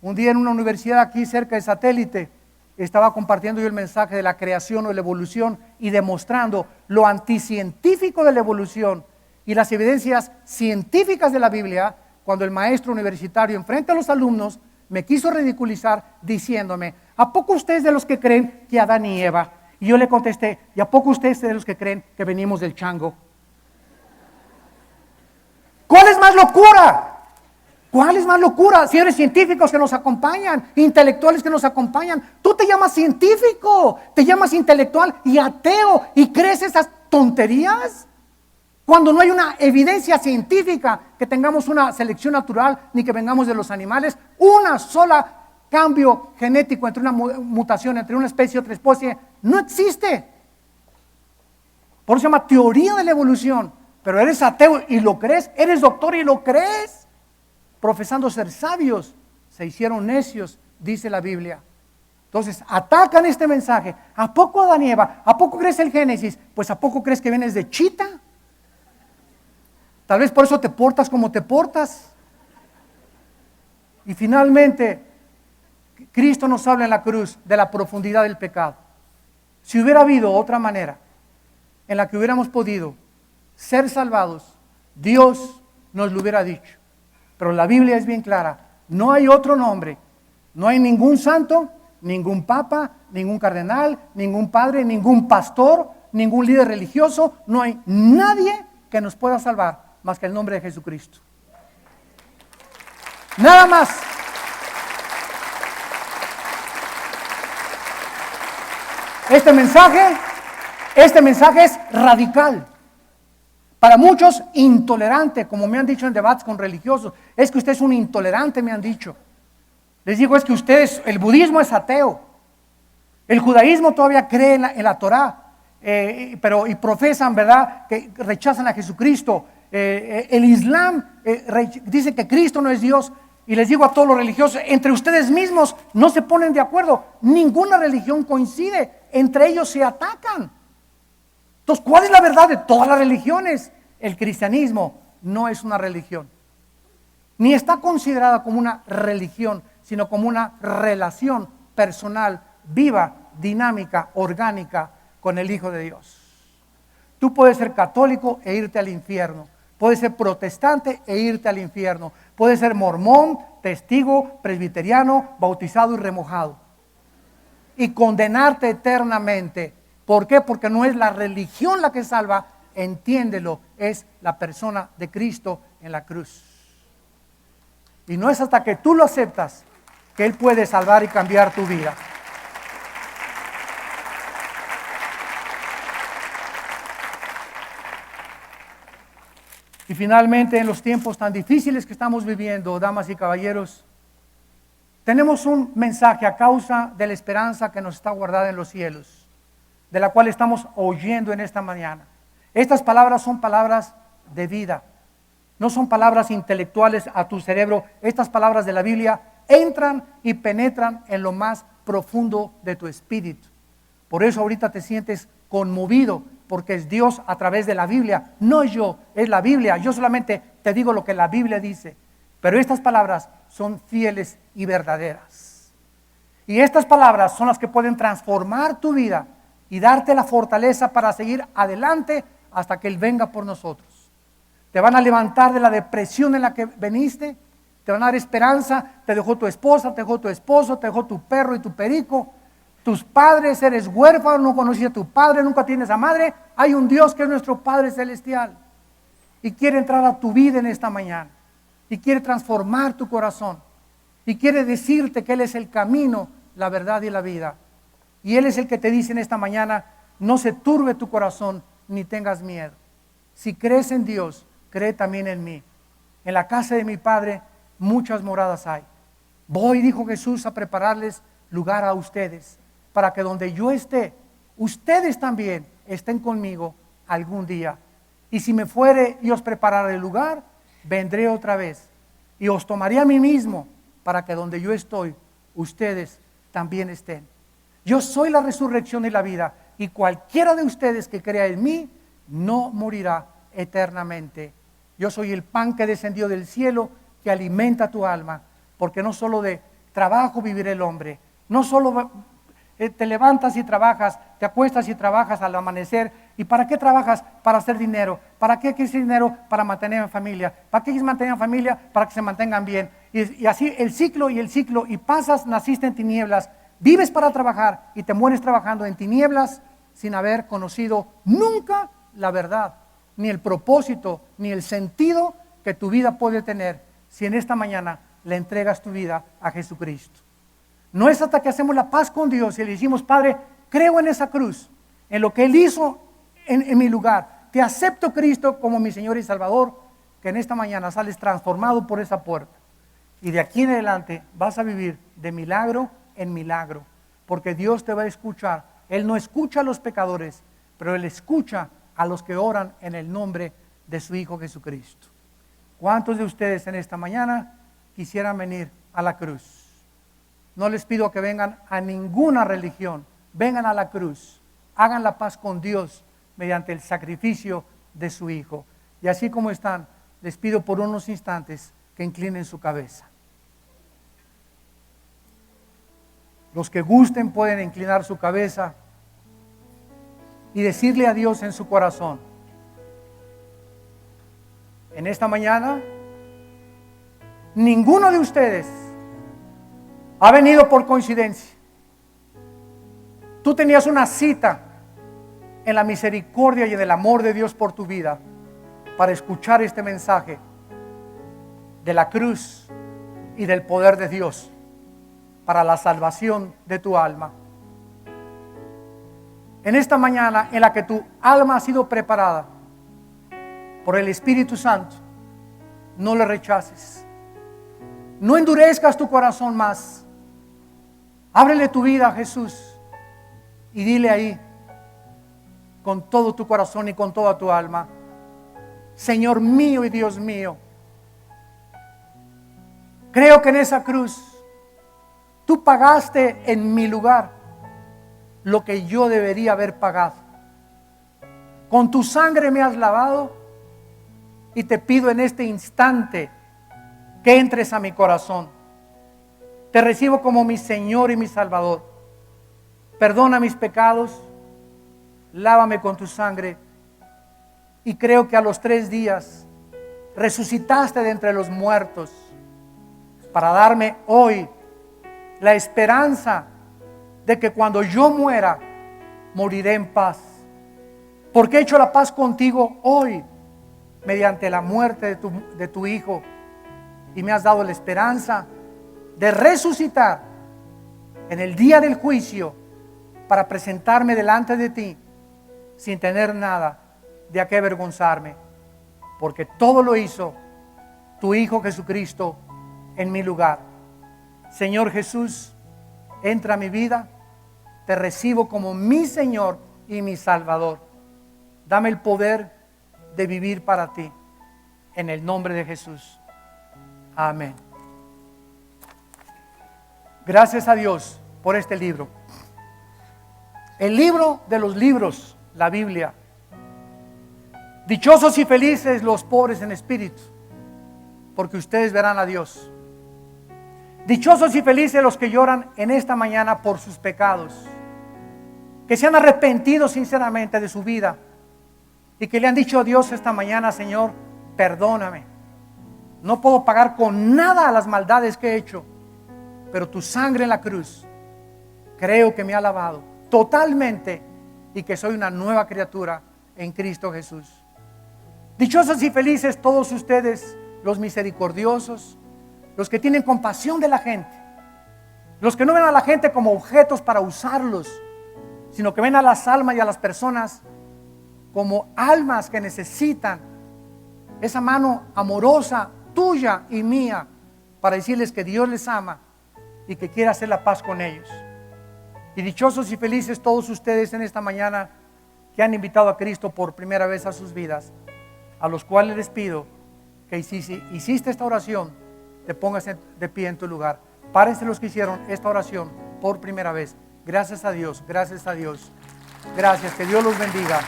Un día en una universidad aquí cerca de Satélite, estaba compartiendo yo el mensaje de la creación o de la evolución y demostrando lo anticientífico de la evolución y las evidencias científicas de la Biblia, cuando el maestro universitario enfrente a los alumnos me quiso ridiculizar diciéndome: ¿a poco ustedes de los que creen que Adán y Eva? Y yo le contesté: ¿y a poco ustedes de los que creen que venimos del chango? ¿Cuál es más locura? ¿Cuál es más locura? Si eres científicos que nos acompañan, intelectuales que nos acompañan, tú te llamas científico, te llamas intelectual y ateo y crees esas tonterías, cuando no hay una evidencia científica que tengamos una selección natural ni que vengamos de los animales. Una sola cambio genético entre una mutación entre una especie y otra especie no existe. Por eso se llama teoría de la evolución. Pero eres ateo y lo crees, eres doctor y lo crees. Profesando ser sabios, se hicieron necios, dice la Biblia. Entonces atacan este mensaje. ¿A poco Adán y Eva? ¿A poco crees el Génesis? Pues ¿a poco crees que vienes de Chita? Tal vez por eso te portas como te portas. Y finalmente, Cristo nos habla en la cruz de la profundidad del pecado. Si hubiera habido otra manera en la que hubiéramos podido ser salvados, Dios nos lo hubiera dicho. Pero la Biblia es bien clara: no hay otro nombre, no hay ningún santo, ningún papa, ningún cardenal, ningún padre, ningún pastor, ningún líder religioso, no hay nadie que nos pueda salvar más que el nombre de Jesucristo. Nada más. Este mensaje es radical. Para muchos intolerante, como me han dicho en debates con religiosos. Es que usted es un intolerante, me han dicho. Les digo, es que el budismo es ateo. El judaísmo todavía cree en la Torá, pero profesan, ¿verdad?, que rechazan a Jesucristo. El Islam dice que Cristo no es Dios. Y les digo a todos los religiosos: entre ustedes mismos no se ponen de acuerdo. Ninguna religión coincide. Entre ellos se atacan. Entonces, ¿cuál es la verdad de todas las religiones? El cristianismo no es una religión, ni está considerada como una religión, sino como una relación personal, viva, dinámica, orgánica con el Hijo de Dios. Tú puedes ser católico e irte al infierno. Puedes ser protestante e irte al infierno. Puedes ser mormón, testigo, presbiteriano, bautizado y remojado. Y condenarte eternamente. ¿Por qué? Porque no es la religión la que salva, entiéndelo, es la persona de Cristo en la cruz. Y no es hasta que tú lo aceptas que Él puede salvar y cambiar tu vida. Y finalmente, en los tiempos tan difíciles que estamos viviendo, damas y caballeros, tenemos un mensaje a causa de la esperanza que nos está guardada en los cielos, de la cual estamos oyendo en esta mañana. Estas palabras son palabras de vida, no son palabras intelectuales a tu cerebro. Estas palabras de la Biblia entran y penetran en lo más profundo de tu espíritu. Por eso ahorita te sientes conmovido, porque es Dios a través de la Biblia, no yo, es la Biblia. Yo solamente te digo lo que la Biblia dice, pero estas palabras son fieles y verdaderas. Y estas palabras son las que pueden transformar tu vida y darte la fortaleza para seguir adelante hasta que Él venga por nosotros. Te van a levantar de la depresión en la que veniste, te van a dar esperanza. Te dejó tu esposa, te dejó tu esposo, te dejó tu perro y tu perico, tus padres, eres huérfano, no conocías a tu padre, nunca tienes a madre. Hay un Dios que es nuestro Padre Celestial y quiere entrar a tu vida en esta mañana y quiere transformar tu corazón y quiere decirte que Él es el camino, la verdad y la vida. Y Él es el que te dice en esta mañana: no se turbe tu corazón ni tengas miedo. Si crees en Dios, cree también en mí. En la casa de mi Padre muchas moradas hay. Voy, dijo Jesús, a prepararles lugar a ustedes, para que donde yo esté, ustedes también estén conmigo algún día. Y si me fuere y os prepararé el lugar, vendré otra vez y os tomaré a mí mismo, para que donde yo estoy, ustedes también estén. Yo soy la resurrección y la vida, y cualquiera de ustedes que crea en mí no morirá eternamente. Yo soy el pan que descendió del cielo, que alimenta tu alma, porque no solo de trabajo vivirá el hombre, no solo te levantas y trabajas, te acuestas y trabajas al amanecer. ¿Y para qué trabajas? Para hacer dinero. ¿Para qué quieres dinero? Para mantener a familia. ¿Para qué quieres mantener a familia? Para que se mantengan bien. Y así el ciclo, y pasas, naciste en tinieblas, vives para trabajar y te mueres trabajando en tinieblas sin haber conocido nunca la verdad, ni el propósito, ni el sentido que tu vida puede tener si en esta mañana le entregas tu vida a Jesucristo. No es hasta que hacemos la paz con Dios y le decimos: Padre, creo en esa cruz, en lo que Él hizo en mi lugar. Te acepto, Cristo, como mi Señor y Salvador, que en esta mañana sales transformado por esa puerta. Y de aquí en adelante vas a vivir de milagro en milagro, porque Dios te va a escuchar. Él no escucha a los pecadores, pero Él escucha a los que oran en el nombre de su Hijo Jesucristo. ¿Cuántos de ustedes en esta mañana quisieran venir a la cruz? No les pido que vengan a ninguna religión, vengan a la cruz, hagan la paz con Dios mediante el sacrificio de su Hijo. Y así como están, les pido por unos instantes que inclinen su cabeza. Los que gusten pueden inclinar su cabeza y decirle a Dios en su corazón: en esta mañana, ninguno de ustedes ha venido por coincidencia. Tú tenías una cita en la misericordia y en el amor de Dios por tu vida para escuchar este mensaje de la cruz y del poder de Dios para la salvación de tu alma. En esta mañana en la que tu alma ha sido preparada por el Espíritu Santo, no le rechaces. No endurezcas tu corazón más. Ábrele tu vida a Jesús y dile ahí, con todo tu corazón y con toda tu alma: Señor mío y Dios mío, creo que en esa cruz tú pagaste en mi lugar lo que yo debería haber pagado. Con tu sangre me has lavado y te pido en este instante que entres a mi corazón. Te recibo como mi Señor y mi Salvador. Perdona mis pecados, lávame con tu sangre y creo que a los 3 días resucitaste de entre los muertos para darme hoy la esperanza de que cuando yo muera, moriré en paz. Porque he hecho la paz contigo hoy mediante la muerte de tu Hijo, y me has dado la esperanza de resucitar en el día del juicio para presentarme delante de ti sin tener nada de a qué avergonzarme, porque todo lo hizo tu Hijo Jesucristo en mi lugar. Señor Jesús, entra a mi vida, te recibo como mi Señor y mi Salvador. Dame el poder de vivir para ti, en el nombre de Jesús. Amén. Gracias a Dios por este libro. El libro de los libros, la Biblia. Dichosos y felices los pobres en espíritu, porque ustedes verán a Dios. Dichosos y felices los que lloran en esta mañana por sus pecados, que se han arrepentido sinceramente de su vida y que le han dicho a Dios esta mañana: Señor, perdóname, no puedo pagar con nada las maldades que he hecho, pero tu sangre en la cruz creo que me ha lavado totalmente y que soy una nueva criatura en Cristo Jesús. Dichosos y felices todos ustedes, los misericordiosos, los que tienen compasión de la gente, los que no ven a la gente como objetos para usarlos, sino que ven a las almas y a las personas como almas que necesitan esa mano amorosa tuya y mía para decirles que Dios les ama y que quiere hacer la paz con ellos. Y dichosos y felices todos ustedes en esta mañana que han invitado a Cristo por primera vez a sus vidas, a los cuales les pido que si hiciste esta oración, te pongas de pie en tu lugar. Párense los que hicieron esta oración por primera vez. Gracias a Dios, gracias a Dios. Gracias, que Dios los bendiga.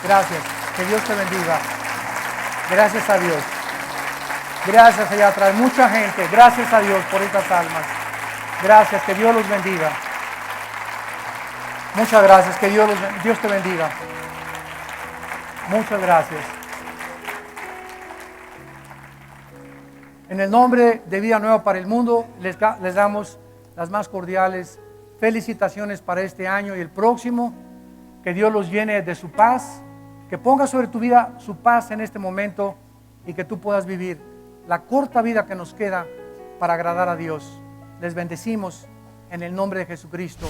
Gracias, que Dios te bendiga. Gracias a Dios. Gracias allá atrás, mucha gente. Gracias a Dios por estas almas. Gracias, que Dios los bendiga. Muchas gracias, que Dios te bendiga. Muchas gracias. En el nombre de Vida Nueva para el Mundo, les damos las más cordiales felicitaciones para este año y el próximo. Que Dios los llene de su paz, que ponga sobre tu vida su paz en este momento y que tú puedas vivir la corta vida que nos queda para agradar a Dios. Les bendecimos en el nombre de Jesucristo.